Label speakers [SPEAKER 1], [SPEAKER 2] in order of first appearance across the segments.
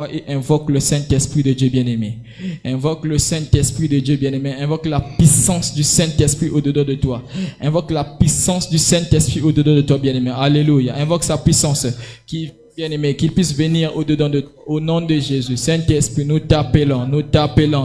[SPEAKER 1] Et invoque le Saint-Esprit de Dieu bien-aimé. Invoque le Saint-Esprit de Dieu bien-aimé. Invoque la puissance du Saint-Esprit au-dedans de toi. Invoque la puissance du Saint-Esprit au-dedans de toi bien-aimé. Alléluia. Invoque sa puissance qui bien-aimé, qu'il puisse venir au-dedans de, au nom de Jésus. Saint-Esprit, nous t'appelons.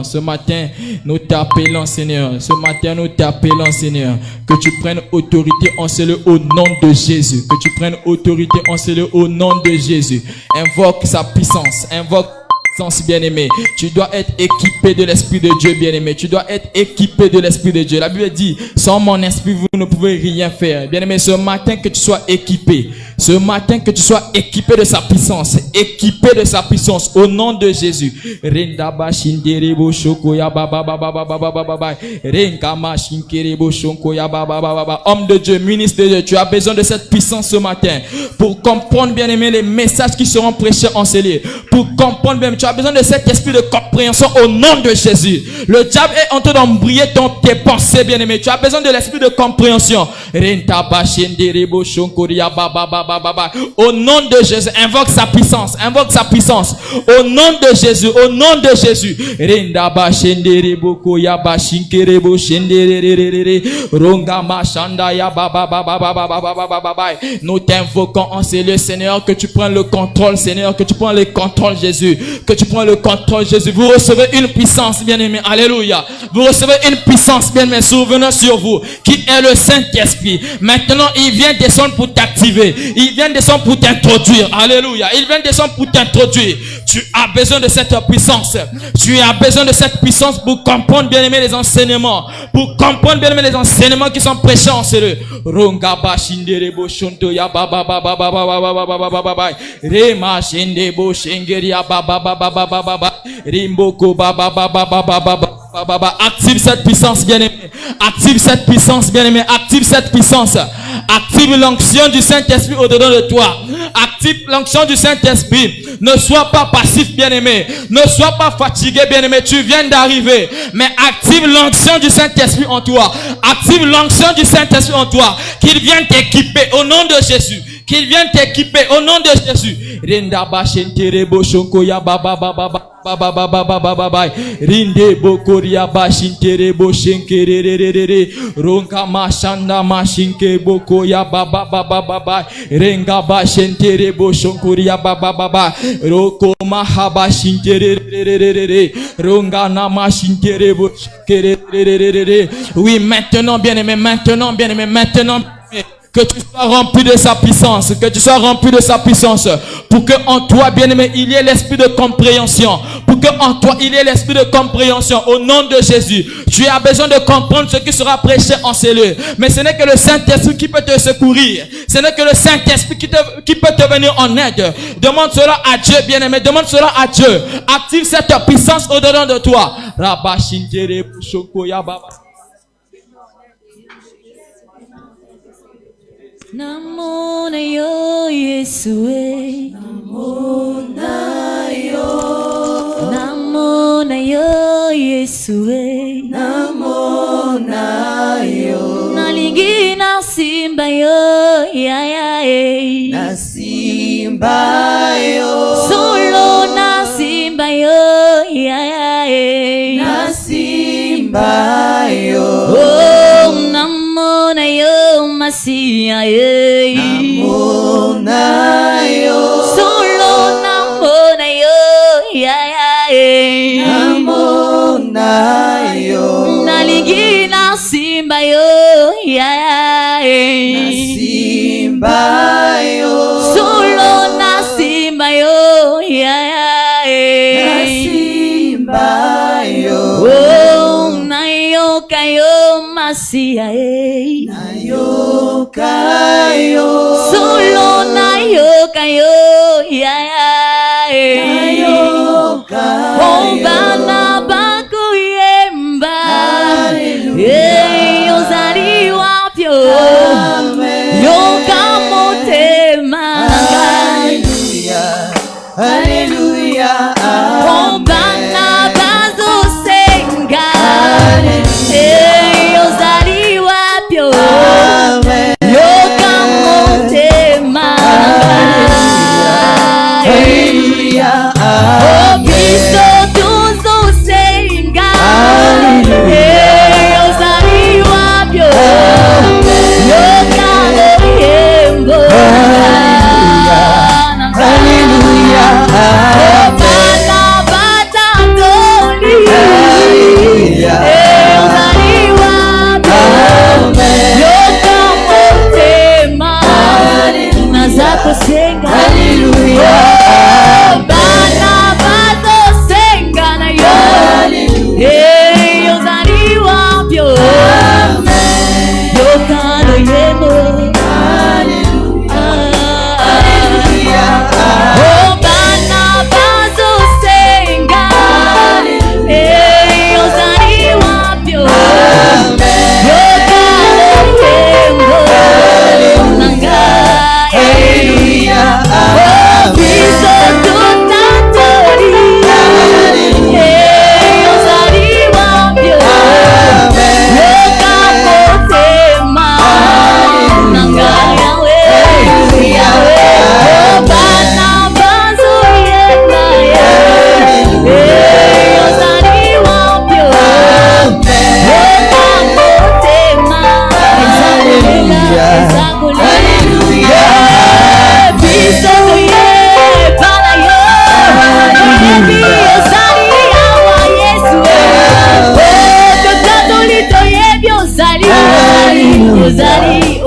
[SPEAKER 1] Ce matin, nous t'appelons, Seigneur. Ce matin, nous t'appelons, Seigneur. Que tu prennes autorité en cela au nom de Jésus. Que tu prennes autorité en cela au nom de Jésus. Invoque sa puissance. Invoque puissance, bien-aimé. Tu dois être équipé de l'Esprit de Dieu, bien-aimé. Tu dois être équipé de l'Esprit de Dieu. La Bible dit, sans mon esprit, vous ne pouvez rien faire. Bien-aimé, ce matin, que tu sois équipé. Ce matin, que tu sois équipé de sa puissance. Équipé de sa puissance. Au nom de Jésus. Homme de Dieu, ministre de Dieu, tu as besoin de cette puissance ce matin. Pour comprendre, bien-aimé, les messages qui seront prêchés en cellule. Pour comprendre, bien-aimé, tu as besoin de cet esprit de compréhension au nom de Jésus. Le diable est en train d'embrayer tes pensées, bien-aimé. Tu as besoin de l'esprit de compréhension. Au nom de Jésus, invoque sa puissance. Invoque sa puissance. Au nom de Jésus. Au nom de Jésus. Nous t'invoquons en ces lieux, Seigneur, que tu prends le contrôle, Seigneur, que tu prends le contrôle, Jésus. Que tu prends le contrôle, Jésus. Vous recevez une puissance, bien-aimé. Alléluia. Vous recevez une puissance, bien-aimé, survenant sur vous, qui est le Saint-Esprit. Maintenant, il vient descendre pour t'activer. Il vient descendre pour t'introduire. Alléluia. Il vient descendre pour t'introduire. Tu as besoin de cette puissance. Tu as besoin de cette puissance pour comprendre, bien-aimé, les enseignements. Pour comprendre, bien-aimé, les enseignements qui sont prêchés en cellule. Ronga shindere bo shonto ya ba ba ba ba ba ba ba ba ba ba ba ba. Rema shinde bo shengeri ya ba ba ba ba ba ba ba ba. Rimboko ba ba ba ba ba ba ba ba. Active cette puissance, bien-aimé. Active cette puissance, bien-aimé. Active cette puissance. Active l'onction du Saint-Esprit au-dedans de toi. Active l'onction du Saint-Esprit. Ne sois pas passif, bien-aimé. Ne sois pas fatigué, bien-aimé. Tu viens d'arriver. Mais active l'onction du Saint-Esprit en toi. Active l'onction du Saint-Esprit en toi. Qu'il vienne t'équiper au nom de Jésus. Qu'il vienne t'équiper au nom de Jésus. Rinde bokoria bashintere boshenkerere ronka mashanda mashinke bokoya baba baba baba renga bashentere boshonkoria baba baba roko mahaba shintere ronga namashintere boshenkerere. Oui, maintenant bien-aimé, maintenant bien-aimé, maintenant que tu sois rempli de sa puissance, que tu sois rempli de sa puissance, pour que en toi, bien-aimé, il y ait l'esprit de compréhension, pour que en toi, il y ait l'esprit de compréhension, au nom de Jésus. Tu as besoin de comprendre ce qui sera prêché en cellule, mais ce n'est que le Saint-Esprit qui peut te secourir, ce n'est que le Saint-Esprit qui peut te venir en aide. Demande cela à Dieu, bien-aimé, demande cela à Dieu. Active cette puissance au-dedans de toi.
[SPEAKER 2] Namo na yo Yesue,
[SPEAKER 3] Namo na yo,
[SPEAKER 2] Namo na yo Yesue,
[SPEAKER 3] Namo na yo,
[SPEAKER 2] nalingi na simba yo ya ya
[SPEAKER 3] na simba yo,
[SPEAKER 2] solo na simba yo ya ya
[SPEAKER 3] na simba yo,
[SPEAKER 2] oh namo na yo Masia
[SPEAKER 3] Namo na yo,
[SPEAKER 2] solo namo na yo ya ya
[SPEAKER 3] Namo na yo,
[SPEAKER 2] nalingi na simba yo ya ya
[SPEAKER 3] na simba yo,
[SPEAKER 2] solo na simba yo ya ya
[SPEAKER 3] na simba yo,
[SPEAKER 2] oh na yo kayo Masia
[SPEAKER 3] na yo kayo,
[SPEAKER 2] solo na yo kayo ya ya
[SPEAKER 3] na yo kayo,
[SPEAKER 2] oh bana bako yemba
[SPEAKER 3] Hallelujah.
[SPEAKER 2] ozali wapyo
[SPEAKER 3] Amen.
[SPEAKER 2] yo kamotema
[SPEAKER 3] Hallelujah, hallelujah,
[SPEAKER 2] oh
[SPEAKER 3] amen.
[SPEAKER 2] bana bazo senga
[SPEAKER 3] Hallelujah.
[SPEAKER 2] ozali wapyo
[SPEAKER 3] Amen.
[SPEAKER 2] yo kamotema
[SPEAKER 3] Hallelujah.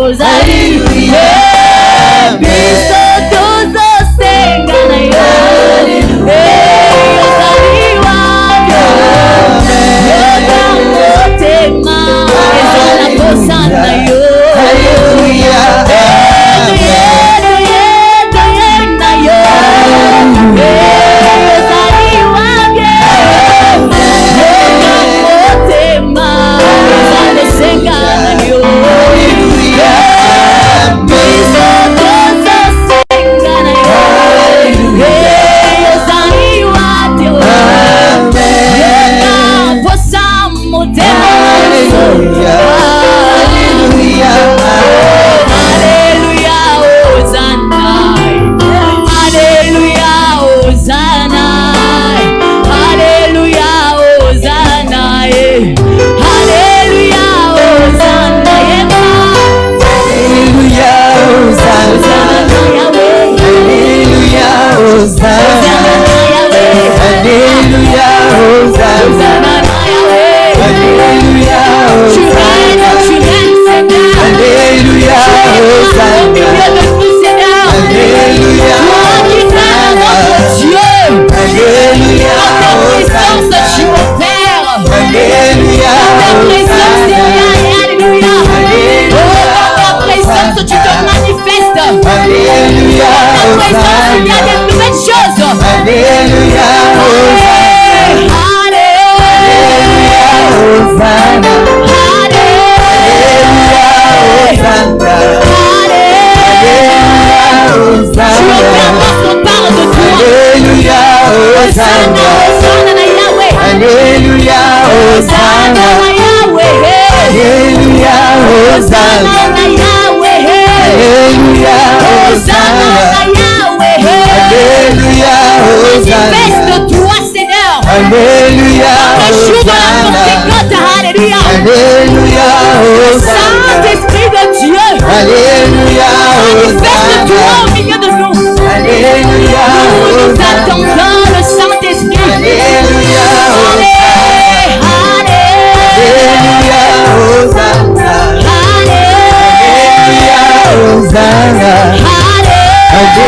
[SPEAKER 2] Alléluia. Biso tuzosenga na yo. Ozaliwa yo. Yoka motema ezala kosana yo.
[SPEAKER 3] Alléluia.
[SPEAKER 2] Manifeste-toi, Seigneur.
[SPEAKER 3] Alléluia. Alléluia.
[SPEAKER 2] Saint-Esprit de Dieu.
[SPEAKER 3] Alléluia.
[SPEAKER 2] Manifeste-toi au milieu de nous.
[SPEAKER 3] Alléluia.
[SPEAKER 2] Nous attendons le Saint-Esprit.
[SPEAKER 3] Alléluia. Alléluia. Hosanna. Alléluia. Hosanna. Alléluia. Hosanna.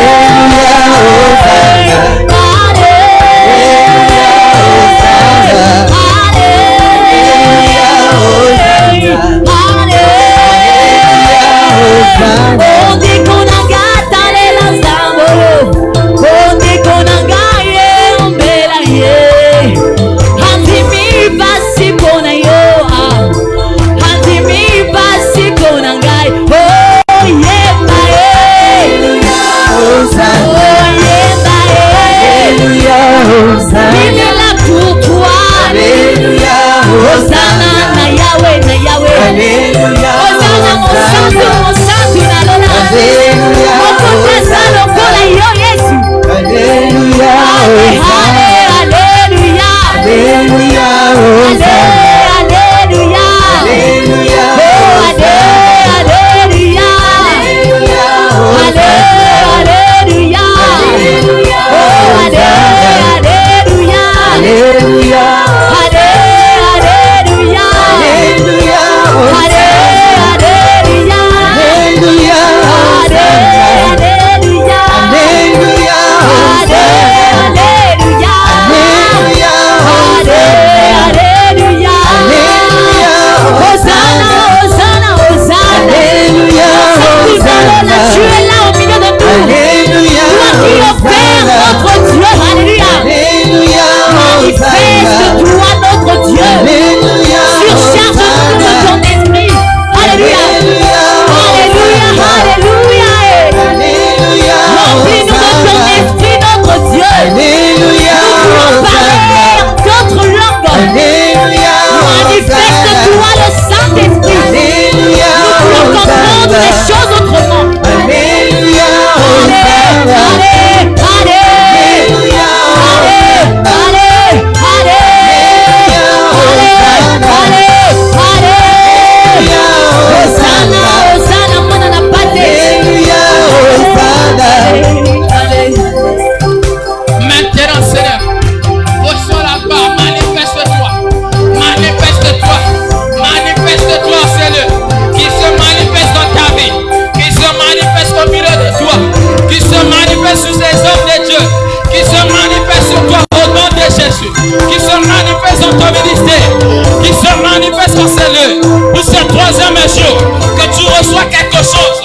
[SPEAKER 1] jour, que tu reçois quelque chose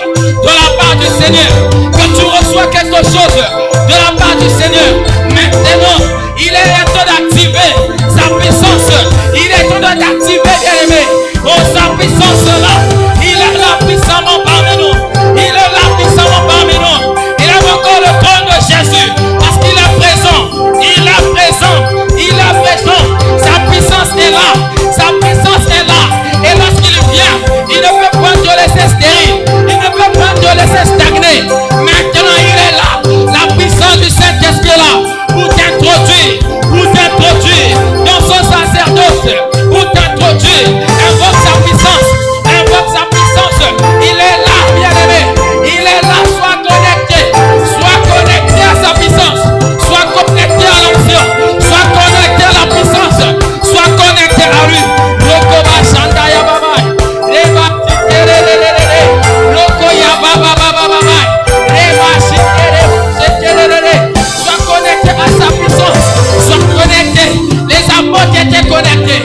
[SPEAKER 1] de la part du Seigneur. Que tu reçois quelque chose de la part du Seigneur. Maintenant, il est temps d'activer sa puissance. Il est temps d'activer, bien-aimé. Oh, sa puissance là. Il est là puissamment parmi nous. Il est là puissamment parmi nous. Il a encore le trône de Jésus. Parce qu'il est présent. Il est présent. Il est présent. Sa puissance est là. Sa puissance est là. Et lorsqu'il vient, il ne peut pas te laisser stérile. Il ne peut pas te laisser stagner. Maintenant, il est là. La puissance du Saint-Esprit est là. Pour t'introduire. Pour t'introduire dans son sacerdoce. Pour t'introduire. Invoque sa puissance. Invoque sa puissance. Il est là, bien-aimé. Il est là. Sois connecté. Sois connecté à sa puissance. Sois connecté à l'onction. Sois connecté à la puissance. Sois connecté à lui. Lokoba Shandaya Baba. Reba Tikerere. Lokoya Baba Baba Baba. Reba Tikerere. Sois connecté à sa puissance. Sois connecté. Les apôtres étaient connectés.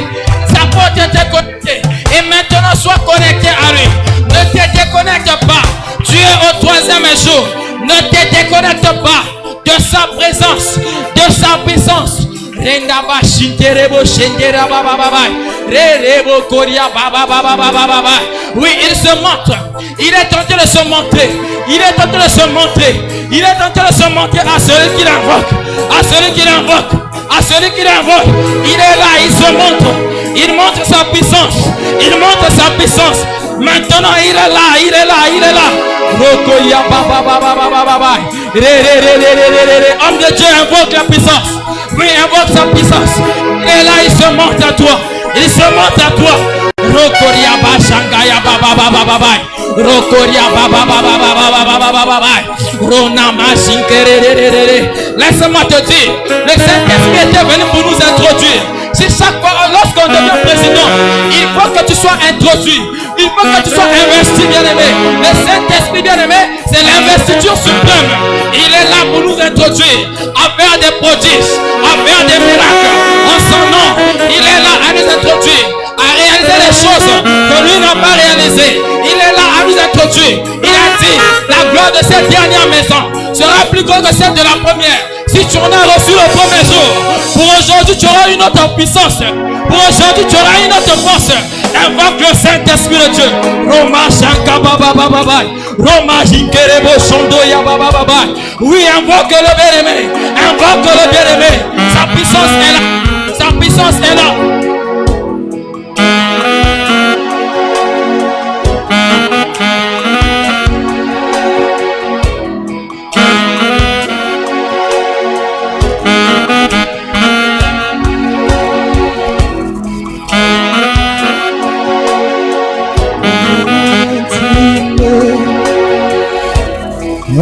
[SPEAKER 1] Les apôtres étaient connectés. Et maintenant, sois connecté à lui. Ne te déconnecte pas. Tu es au 3e jour. Ne te déconnecte pas de sa présence, de sa puissance. Rendaba Shinterebo Shendera Baba Baba. Rerebo Koria Baba Baba Baba Baba. Oui, il se montre. Il est en train de se montrer. Il est en train de se montrer. Il est en train de se montrer à celui qui l'invoque. À celui qui l'invoque. À celui qui l'invoque. Il est là, il se montre. Il montre sa puissance. Il montre sa puissance. Maintenant, il est là, il est là, il est là. Rokoya Baba Baba Baba Baba. Homme de Dieu, invoque la puissance. Oui, invoque sa puissance. Il est là, il se montre à toi. Il se montre à toi. Rokoria Bashangaya Baba Baba Baba. Rokoria Baba Baba Baba Baba Baba. Ronama Shinkerere. Laisse-moi te dire, le Saint-Esprit était venu pour nous introduire. Si chaque fois, lorsqu'on devient président, il faut que tu sois introduit. Il faut que tu sois investi, bien-aimé. Le Saint-Esprit, bien-aimé, c'est l'investiture suprême. Il est là pour nous introduire, à faire des prodiges, à faire des miracles. En son nom, il est là à nous introduire, à réaliser les choses que lui n'a pas réalisées. Il est là à nous introduire. Il a dit, la gloire de cette dernière maison sera plus grande que celle de la première. Si tu en as reçu le premier jour, pour aujourd'hui tu auras une autre puissance. Pour aujourd'hui tu auras une autre force. Invoque le Saint-Esprit de Dieu. Roma Shanka Baba Baba Baba. Roma Jinkerebo Shondo Ya Baba Baba. Oui, invoque le bien-aimé. Invoque le bien-aimé. Sa puissance est là. Sa puissance est là.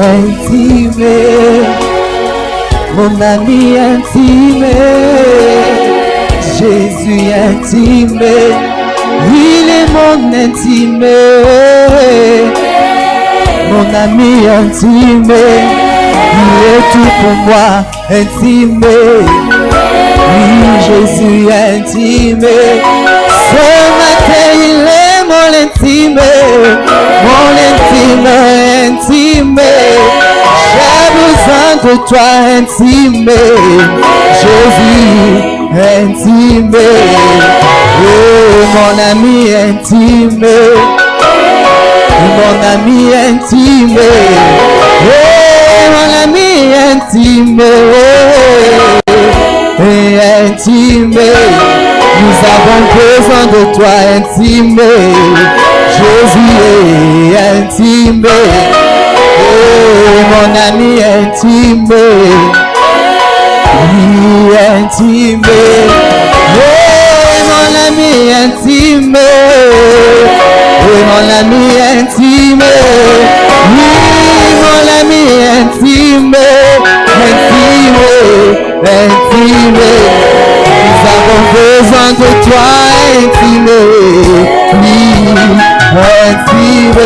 [SPEAKER 3] Intime, mon ami intime, Jésus intime, il est mon intime, mon ami intime, il est tout pour moi intime, oui Jésus intime, ce matin il est mon intime, intime, j'ai besoin de toi intime, Jésus intime, oh mon ami intime, mon ami intime, oh mon ami intime, intime, nous avons besoin de toi intime, Jésus est intime, oh mon ami intime, oui intime, oh mon ami intime, oh mon ami intime, oui mon ami intime, intime, nous avons besoin de toi intime, oui intime,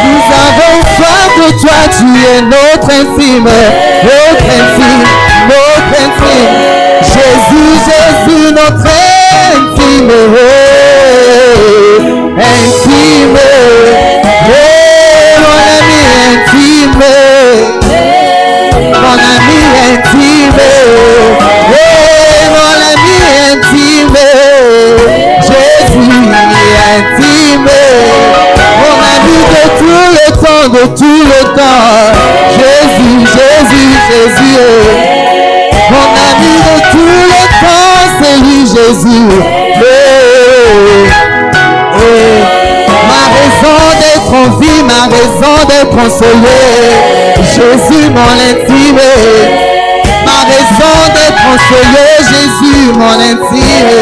[SPEAKER 3] nous avons soif de toi, tu es notre intime, Jésus, notre intime, intime, Jésus. Ma raison d'être en vie, ma raison d'être consolé. Jésus mon intime. Ma raison d'être consolé, Jésus mon intime.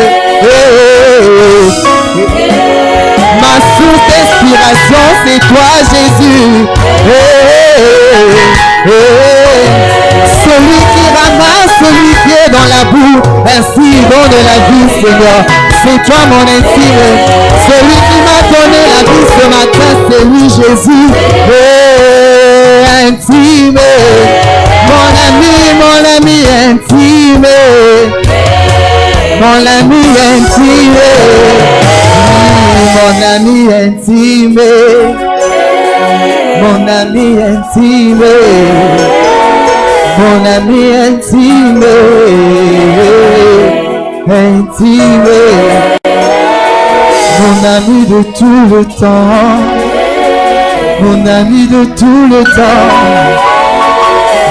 [SPEAKER 3] Ma source d'inspiration, c'est toi, Jésus. Celui qui ramasse, celui qui est dans la boue, ainsi donne la vie, Seigneur. C'est toi mon intime. Celui qui m'a donné la vie ce matin, c'est lui, Jésus. Intime. Mon ami intime. Mon ami intime. Mon ami intime. Mon ami intime. Mon ami intime. Intime. Mon ami de tout le temps. Mon ami de tout le temps.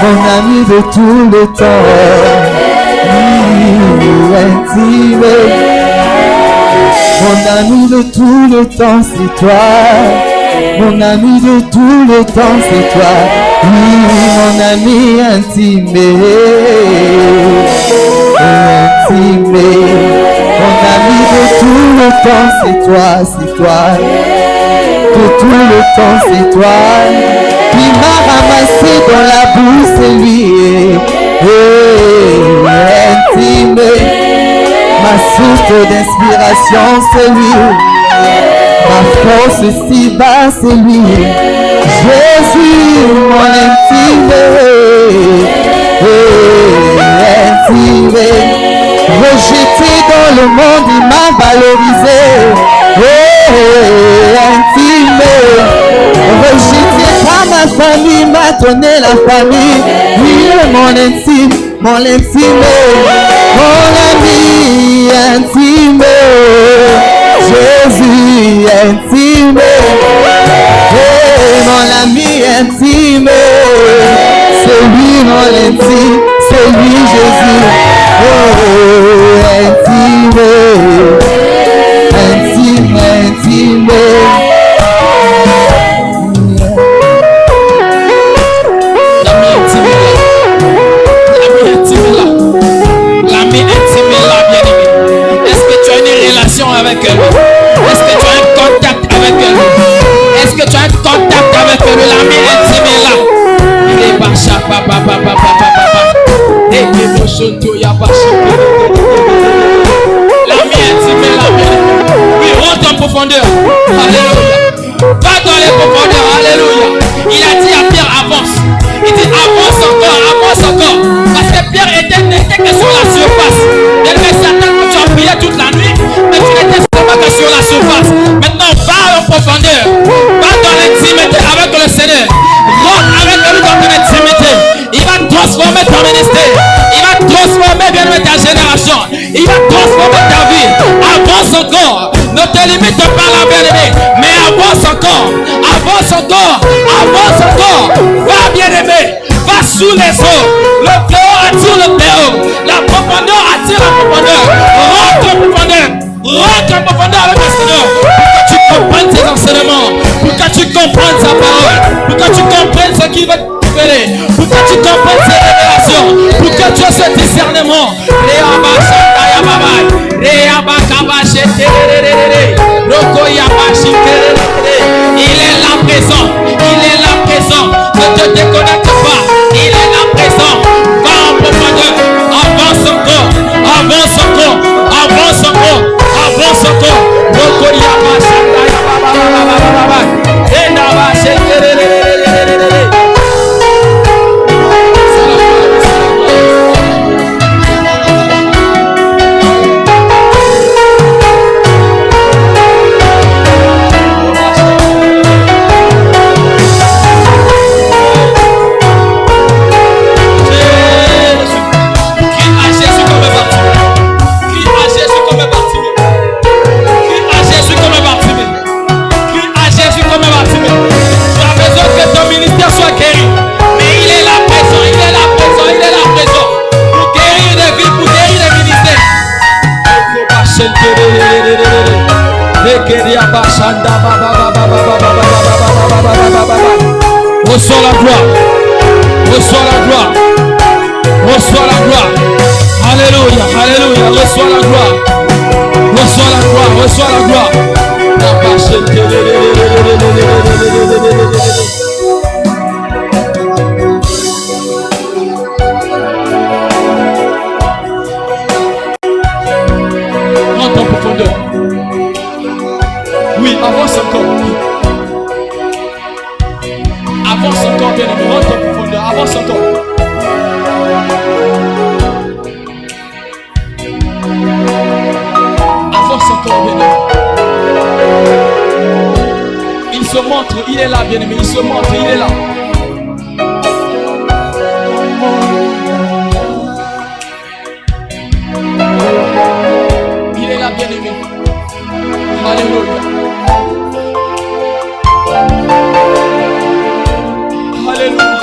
[SPEAKER 3] Mon ami de tout le temps. Intime. Mon ami de tout le temps, c'est toi. Mon ami de tout le temps, c'est toi. Oui, mon ami intime. Intime. Mon ami de tout le temps, c'est toi, c'est toi. De tout le temps, c'est toi. Qui m'a ramassé dans la boue, c'est lui. Intime. Ma source d'inspiration, c'est lui. Ma force si bas, c'est lui. Jésus, mon intime. Intime. Rejeté dans le monde, il m'a valorisé. Intime. Rejeté par ma famille, il m'a donné la famille. Lui est mon intime, mon intime. Mon ami intime. Jésus intime. Mon ami intime. C'est lui mon intime. C'est lui Jésus. Intime. Intime, intime.
[SPEAKER 1] L'ami intime est là, bien-aimé. Est-ce que tu as une relation avec lui? Est-ce que tu as un contact avec lui? Est-ce que tu as un contact avec lui? L'ami intime est là. L'ami intime est là. Oui, rentre en profondeur. Alléluia. Va dans les profondeurs. Alléluia. Il a dit à Pierre, avance. Il dit avance encore, avance encore. Parce que Pierre n'était que sur la surface. Il avait certainement tu as prié toute la nuit, mais tu n'étais seulement que sur la surface. Maintenant, va en profondeur. Va dans l'intimité avec le Seigneur. Rentre avec lui dans ton intimité. Il va transformer ton ministère. Il va transformer bien ta génération. Il va transformer ta vie. Avance encore. Ne te limite pas la bien-aimée, mais avance encore. Avance encore. Avance encore. Va bien-aimé. Va sous les eaux. Le dehors attire le dehors. La profondeur attire la profondeur. Rentre en profondeur. Rentre en profondeur avec le Seigneur. Pour que tu comprennes ses enseignements. Pour que tu comprennes sa parole. Pour que tu comprennes ce qu'il veut te révéler. Pour que tu comprennes ses révélations. Pour que tu aies ce discernement. Il est là présent. Il est là présent. Ne te déconnecte pas. Il est là présent. Va en profondeur. Avance encore. Avance encore. Avance encore. Avance encore. Reçois la gloire. Reçois la gloire. Reçois la gloire. Alléluia. Alléluia. Reçois la gloire. Reçois la gloire. Reçois la gloire. Rentre en profondeur. Oui, avance encore. Avance encore, bien aimé. Rentre en profondeur. Avance encore. Avance encore, bien aimé. Il se montre, il est là, bien aimé. Il se montre, il est là. Il est là, bien aimé. Alléluia. Alléluia.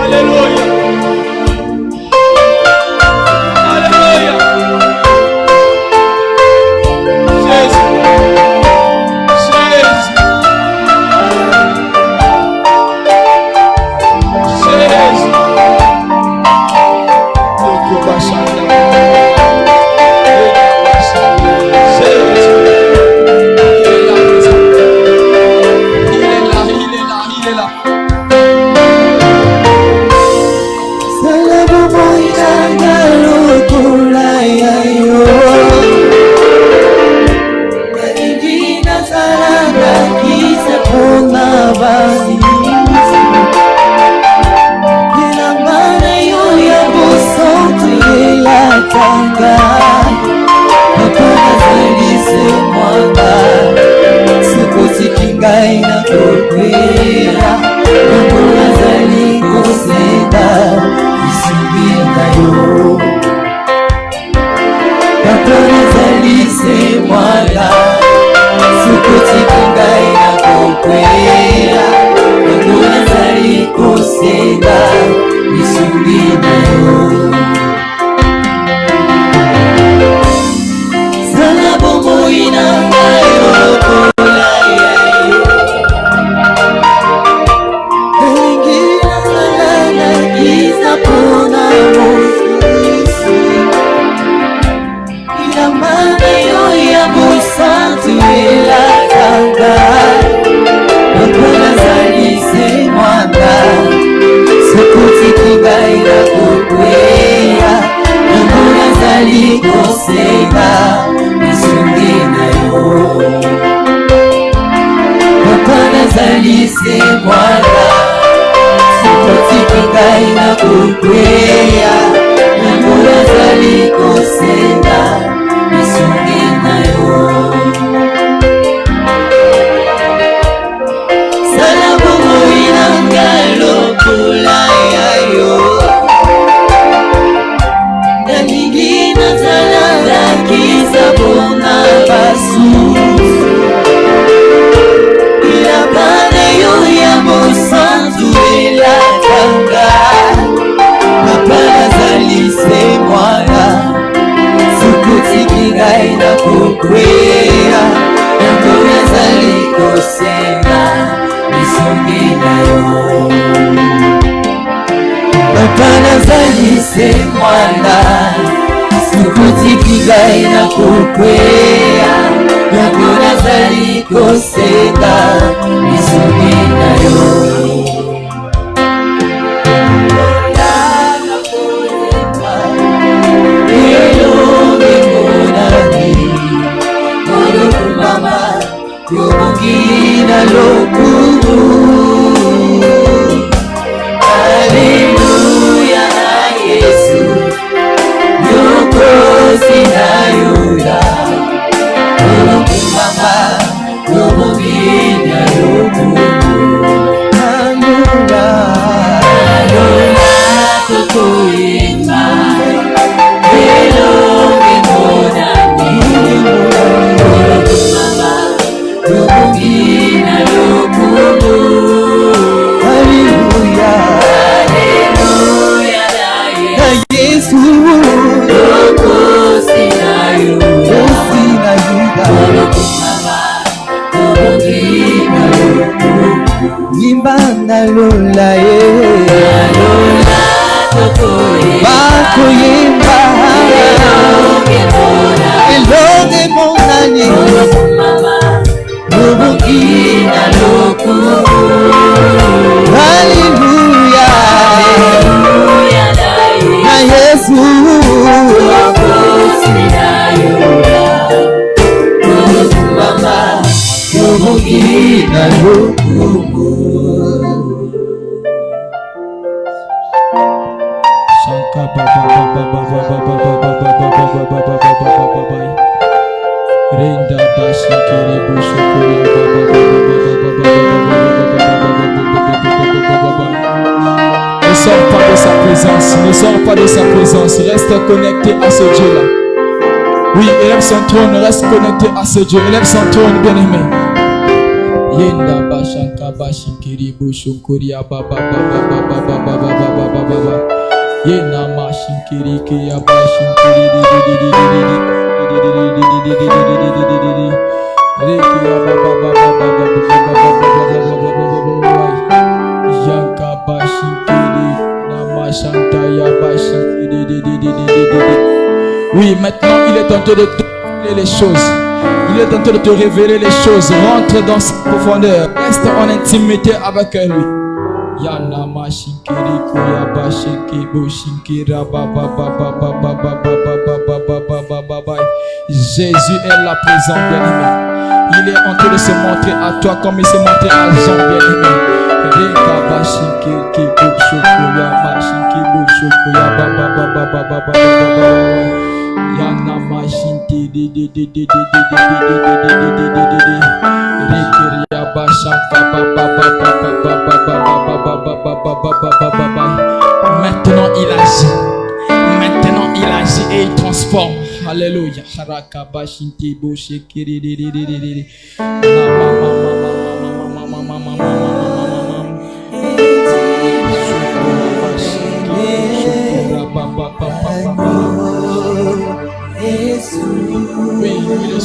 [SPEAKER 1] Alléluia. Alléluia. Jésus. Jésus. Jésus.
[SPEAKER 3] Yesu Osina Yuda Nimbana lola ye Bako yimba Elonge monani Nubukina loku Hallelujah Na Yesu Nubukina loku
[SPEAKER 1] Ne sors pas de sa présence, ne sors pas de sa présence, reste connecté à ce Dieu-là. Oui, élève son trône, reste connecté à ce Dieu, élève son trône, bien-aimé. Yenda bashanka bashikiri bushukuria baba baba baba baba baba baba yena mashinkiri kia bashinkiri oui, maintenant il est en train de te révéler les choses. Il est en train de te révéler les choses. Rentre dans sa profondeur. Reste en intimité avec lui. Yana mashinkiri kuya bashiki bushinkira baba baba baba baba baba baba. Jésus est là présent, bien-aimé. Il est en train de se montrer à toi comme il s'est montré à Jean, bien-aimé. Reka bashiki bushukuya bashiki bushukuya baba baba baba baba. Yana mashinti maintenant il agit. Maintenant il agit et il transforme. Alléluia. Haraka bashinti boshekiri. Oui, il est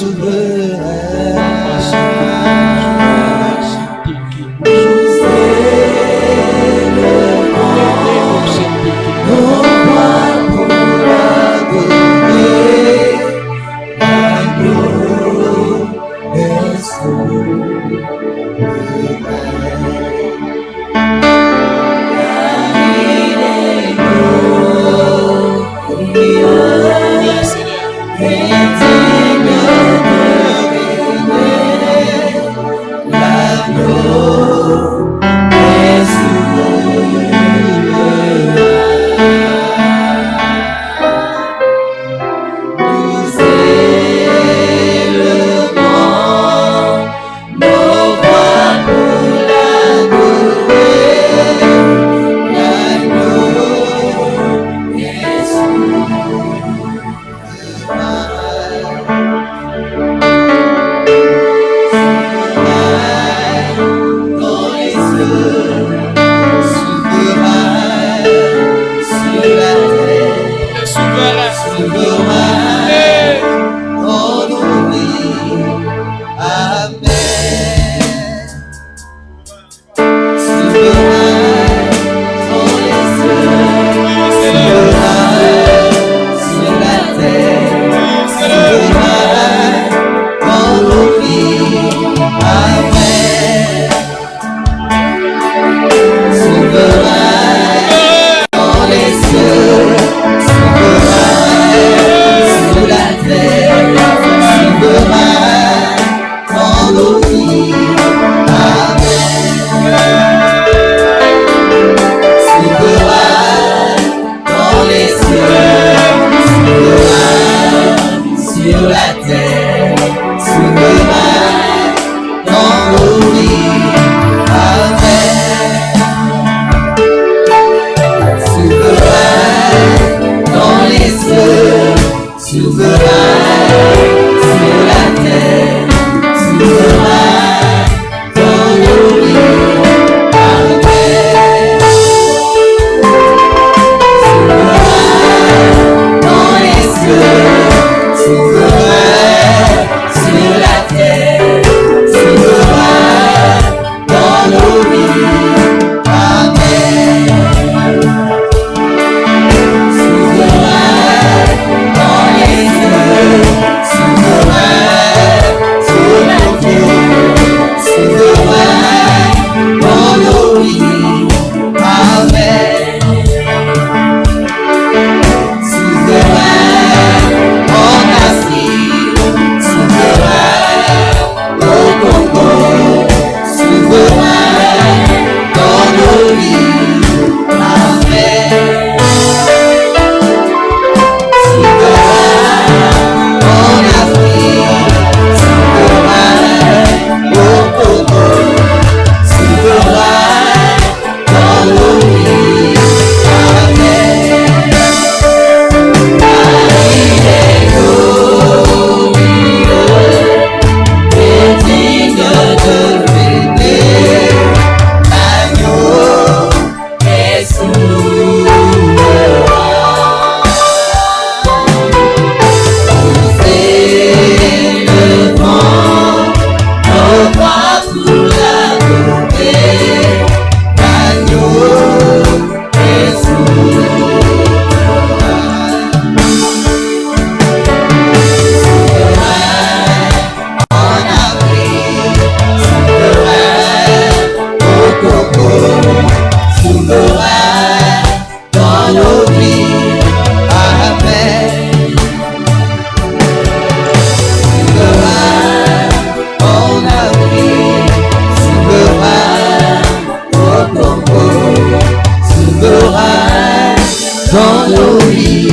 [SPEAKER 3] dans nos vies.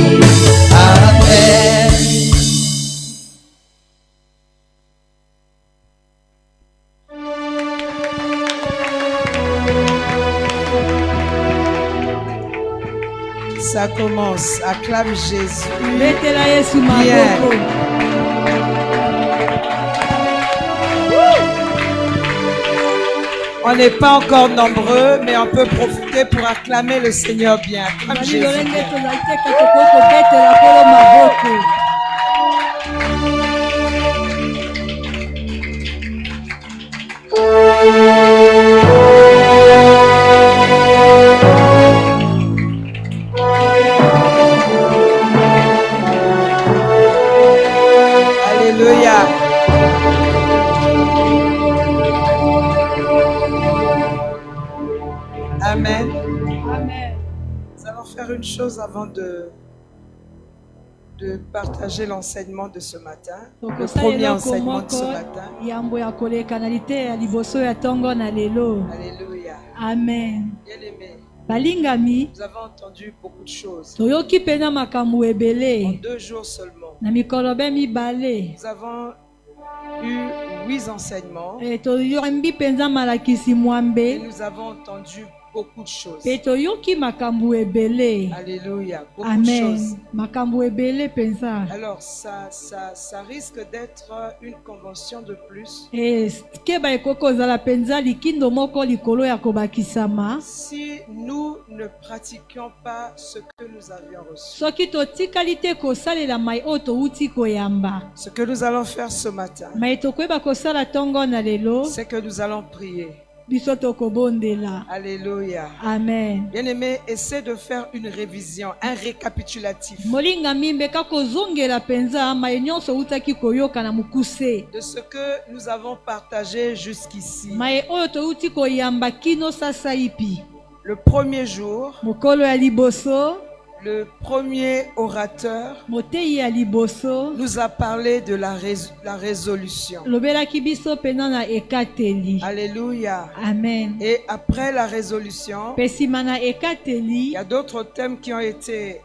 [SPEAKER 3] Amen. Ça commence. Acclame Jésus. Bien. On n'est pas encore nombreux, mais on peut profiter pour acclamer le Seigneur bien. Acclame Jésus bien. Alléluia. Amen.
[SPEAKER 4] Amen.
[SPEAKER 3] Nous allons faire une chose avant de partager l'enseignement de ce matin. Le premier enseignement de ce matin. Alléluia.
[SPEAKER 4] Amen.
[SPEAKER 3] Bien-aimés,
[SPEAKER 4] Balingami,
[SPEAKER 3] nous avons entendu beaucoup de choses.
[SPEAKER 4] toyoki pena makambo
[SPEAKER 3] En
[SPEAKER 4] ebele
[SPEAKER 3] 2 jours seulement,
[SPEAKER 4] na mikolo be mibale.
[SPEAKER 3] nous avons eu 8 enseignements
[SPEAKER 4] Toyombi penza malakisi
[SPEAKER 3] et
[SPEAKER 4] mwambe.
[SPEAKER 3] nous avons entendu beaucoup de choses.
[SPEAKER 4] Pe toyoki makambo ebele.
[SPEAKER 3] Alléluia. Beaucoup de choses.
[SPEAKER 4] Amen. Makambo ebele penza.
[SPEAKER 3] Alors, ça risque d'être une convention de plus.
[SPEAKER 4] Keba ekoko zala penza likindo moko likolo ya kobakisama.
[SPEAKER 3] Si nous ne pratiquions pas ce que nous avions reçu.
[SPEAKER 4] Soki totikali te kosalela mai oyo touti koyamba.
[SPEAKER 3] Ce que nous allons faire ce matin,
[SPEAKER 4] Mai tokoyeba kosala ntongo na lelo.
[SPEAKER 3] c'est que nous allons prier.
[SPEAKER 4] Biso tokobondela.
[SPEAKER 3] Alléluia.
[SPEAKER 4] Amen.
[SPEAKER 3] Bien-aimés, essaie de faire une révision, un récapitulatif
[SPEAKER 4] Molinga mimbeka kozongela penza mai nyonso utaki koyoka na mukuse.
[SPEAKER 3] de ce que nous avons partagé jusqu'ici.
[SPEAKER 4] Mai oyo touti koyamba kino sasa ipi.
[SPEAKER 3] Le premier jour,
[SPEAKER 4] Mokolo ya liboso,
[SPEAKER 3] le premier orateur
[SPEAKER 4] motei ya liboso,
[SPEAKER 3] nous a parlé de la résolution.
[SPEAKER 4] lobelaki biso pena na ekateli.
[SPEAKER 3] Alléluia.
[SPEAKER 4] Amen.
[SPEAKER 3] Et après la résolution,
[SPEAKER 4] Pesima na
[SPEAKER 3] il
[SPEAKER 4] ekateli,
[SPEAKER 3] y a d'autres thèmes qui ont été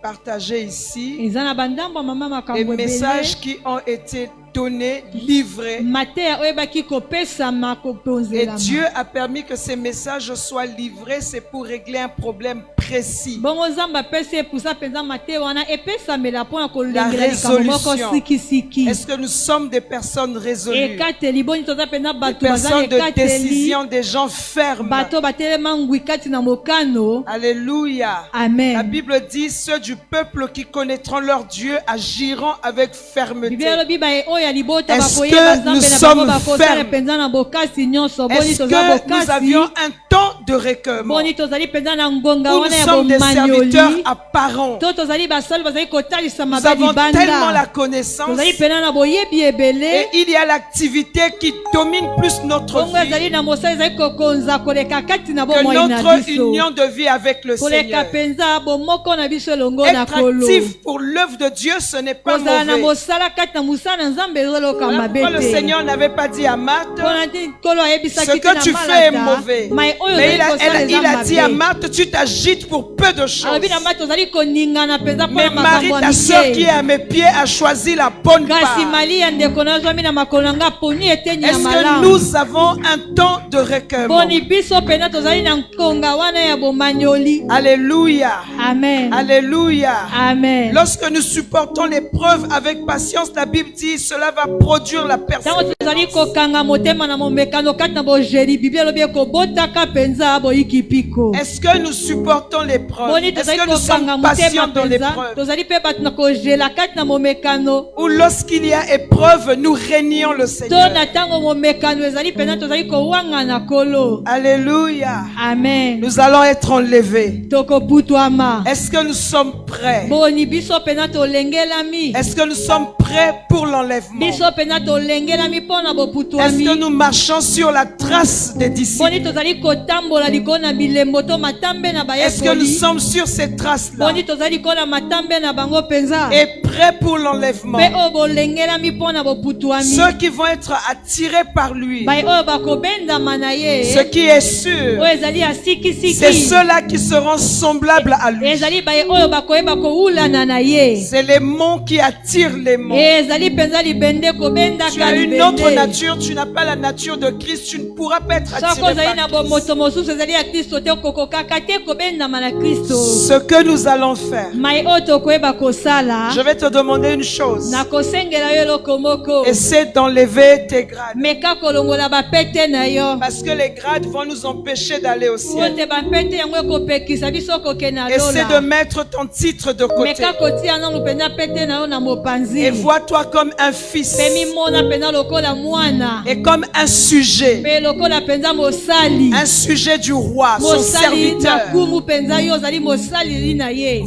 [SPEAKER 3] partagés ici,
[SPEAKER 4] eza na bandambo mama
[SPEAKER 3] des
[SPEAKER 4] makambo
[SPEAKER 3] messages
[SPEAKER 4] ebele.
[SPEAKER 3] qui ont été donnés, livrés.
[SPEAKER 4] Mateya oyebaki kopesama
[SPEAKER 3] Et
[SPEAKER 4] koponzelama.
[SPEAKER 3] Dieu a permis que ces messages soient livrés, c'est pour régler un problème précis.
[SPEAKER 4] Bongo zamba apesi epusa penza mateya wana epesamela mpona kolengela
[SPEAKER 3] La
[SPEAKER 4] likambo moko
[SPEAKER 3] résolution.
[SPEAKER 4] sikisiki.
[SPEAKER 3] Est-ce que nous sommes des personnes résolues,
[SPEAKER 4] Ekateli boni toza penza
[SPEAKER 3] des
[SPEAKER 4] bato baza na
[SPEAKER 3] personnes de
[SPEAKER 4] ekateli.
[SPEAKER 3] décision, des gens fermes?
[SPEAKER 4] Bato batelema ngwi kati na mokano.
[SPEAKER 3] Alléluia. La
[SPEAKER 4] Amen.
[SPEAKER 3] Bible dit, ceux du peuple qui connaîtront leur Dieu agiront avec fermeté.
[SPEAKER 4] Biblia elobi baye oyo ya libota
[SPEAKER 3] Est-ce
[SPEAKER 4] bakoyeba
[SPEAKER 3] que
[SPEAKER 4] nzambe
[SPEAKER 3] nous
[SPEAKER 4] na
[SPEAKER 3] sommes
[SPEAKER 4] bango bakosala
[SPEAKER 3] fermes?
[SPEAKER 4] penza na bokasi nyonso. Boni
[SPEAKER 3] Est-ce
[SPEAKER 4] toza
[SPEAKER 3] que nous
[SPEAKER 4] bokasi.
[SPEAKER 3] avions un temps de recueillement
[SPEAKER 4] Boni tozali penza na ngonga
[SPEAKER 3] où nous
[SPEAKER 4] wana ya
[SPEAKER 3] sommes des serviteurs
[SPEAKER 4] bomanyoli.
[SPEAKER 3] apparents?
[SPEAKER 4] To tozali basali bazali kotalisa
[SPEAKER 3] Nous
[SPEAKER 4] mabe
[SPEAKER 3] avons tellement la
[SPEAKER 4] libanda.
[SPEAKER 3] connaissance
[SPEAKER 4] Tozali pena na boyebi
[SPEAKER 3] et
[SPEAKER 4] ebele.
[SPEAKER 3] il y a l'activité qui domine plus notre
[SPEAKER 4] Bongo ezali
[SPEAKER 3] vie
[SPEAKER 4] na mosala ezali kokonza koleka kati na
[SPEAKER 3] que
[SPEAKER 4] bomoi na
[SPEAKER 3] notre
[SPEAKER 4] biso.
[SPEAKER 3] union de vie avec le
[SPEAKER 4] Koleka
[SPEAKER 3] Seigneur.
[SPEAKER 4] penza bomoko na biso elongo na
[SPEAKER 3] Être
[SPEAKER 4] kolo.
[SPEAKER 3] actif pour l'œuvre de Dieu, ce n'est pas
[SPEAKER 4] Kozala na
[SPEAKER 3] mauvais.
[SPEAKER 4] mosala kati na mosala na nzambe ezoloka
[SPEAKER 3] Voilà
[SPEAKER 4] mabe
[SPEAKER 3] pourquoi le
[SPEAKER 4] te.
[SPEAKER 3] Seigneur n'avait pas dit à Marthe,
[SPEAKER 4] Mpona te kolo
[SPEAKER 3] ce
[SPEAKER 4] ayebisaki te
[SPEAKER 3] que
[SPEAKER 4] na
[SPEAKER 3] tu fais est
[SPEAKER 4] malata.
[SPEAKER 3] mauvais.
[SPEAKER 4] Mai oyo
[SPEAKER 3] Mais
[SPEAKER 4] ozali kosala
[SPEAKER 3] il
[SPEAKER 4] eza
[SPEAKER 3] a dit à
[SPEAKER 4] mabe.
[SPEAKER 3] Marthe, tu t'agites pour peu de choses.
[SPEAKER 4] alobi na mati ozali koningana penza
[SPEAKER 3] Mais
[SPEAKER 4] mpona
[SPEAKER 3] Marie,
[SPEAKER 4] makambo ya
[SPEAKER 3] ta soeur qui est
[SPEAKER 4] mike.
[SPEAKER 3] à mes pieds, a choisi la bonne
[SPEAKER 4] Kasi
[SPEAKER 3] part.
[SPEAKER 4] mali ya ndeko nazwami na makolo na nga poni eteni ya
[SPEAKER 3] Est-ce que
[SPEAKER 4] malamu.
[SPEAKER 3] nous avons un temps de recueillement?
[SPEAKER 4] Boni biso pena tozali na nkonga wana ya bomanyoli.
[SPEAKER 3] Alléluia.
[SPEAKER 4] Amen.
[SPEAKER 3] Alléluia.
[SPEAKER 4] Amen.
[SPEAKER 3] Lorsque nous supportons l'épreuve avec patience, la Bible dit cela va produire la
[SPEAKER 4] Tango
[SPEAKER 3] persévérance.
[SPEAKER 4] tozali kokanga motema na momekano kati na bojeli biblia elobi ekobotaka penza boyiki piko.
[SPEAKER 3] Est-ce que nous supportons l'épreuve?
[SPEAKER 4] Boni
[SPEAKER 3] Est-ce
[SPEAKER 4] tozali
[SPEAKER 3] que nous
[SPEAKER 4] kokanga
[SPEAKER 3] sommes
[SPEAKER 4] motema
[SPEAKER 3] patients dans
[SPEAKER 4] penza
[SPEAKER 3] l'épreuve?
[SPEAKER 4] tozali pe bato na kojela kati na momekano.
[SPEAKER 3] Ou lorsqu'il y a épreuve, nous régnons le
[SPEAKER 4] To
[SPEAKER 3] Seigneur.
[SPEAKER 4] na tango momekano ezali penza tozali kowanga na kolo.
[SPEAKER 3] Alléluia.
[SPEAKER 4] Amen.
[SPEAKER 3] Nous allons être enlevés.
[SPEAKER 4] Tokoputwama.
[SPEAKER 3] Est-ce que nous sommes prêts?
[SPEAKER 4] Boni biso penza tolengelami.
[SPEAKER 3] Est-ce que nous sommes prêts pour l'enlèvement?
[SPEAKER 4] Biso penza tolengelami mpona
[SPEAKER 3] Est-ce
[SPEAKER 4] boputwami.
[SPEAKER 3] que nous marchons sur la trace des disciples?
[SPEAKER 4] Boni tozali kotambola likolo na bilembo to matambe na
[SPEAKER 3] Est-ce que nous
[SPEAKER 4] bayekoli.
[SPEAKER 3] sommes sur ces traces-là
[SPEAKER 4] Boni tozali kola matambe na bango penza.
[SPEAKER 3] et
[SPEAKER 5] prêts pour l'enlèvement.
[SPEAKER 4] mpe oyo bolengelami mpo na boputuami.
[SPEAKER 5] Ceux qui vont être attirés par lui.
[SPEAKER 4] bai oyo bakobendama na ye.
[SPEAKER 5] Ce qui est sûr,
[SPEAKER 4] oyo ezali ya sikisiki.
[SPEAKER 5] c'est ceux-là qui seront semblables à lui.
[SPEAKER 4] ezali bai oyo bakoyeba kowulana na ye.
[SPEAKER 5] C'est les mots qui attirent les mots.
[SPEAKER 4] ezali mpenza libende kobendaka
[SPEAKER 5] Tu as une
[SPEAKER 4] libende.
[SPEAKER 5] autre nature, tu n'as pas la nature de Christ, tu ne pourras pas être
[SPEAKER 4] soko
[SPEAKER 5] attiré
[SPEAKER 4] ozali na
[SPEAKER 5] par Christ.
[SPEAKER 4] bomoto mosusu ezali ya kristo te okokokaka te kobendama na kristo.
[SPEAKER 5] Ce que nous allons faire,
[SPEAKER 4] mai oyo tokoyeba kosala.
[SPEAKER 5] je vais te demander une chose.
[SPEAKER 4] nakosengela yo eloko moko.
[SPEAKER 5] Essaie d'enlever tes grades.
[SPEAKER 4] meka kolongola bapete na yo.
[SPEAKER 5] Parce que les grades vont nous empêcher d'aller au ciel.
[SPEAKER 4] ote bapete yango ekopekisa biso kokende na
[SPEAKER 5] Essaie de
[SPEAKER 4] lola.
[SPEAKER 5] mettre ton titre de côté.
[SPEAKER 4] meka kotia nanu mpenza pete na yo na mopanzi.
[SPEAKER 5] Et vois-toi comme un fils.
[SPEAKER 4] mpe mimona mpenza lokola mwana.
[SPEAKER 5] Et comme un sujet.
[SPEAKER 4] mpe lokola mpenza mosali.
[SPEAKER 5] Un sujet du roi, son
[SPEAKER 4] mosali na
[SPEAKER 5] serviteur.
[SPEAKER 4] kumu mpenza yo ozali mosaleli na ye.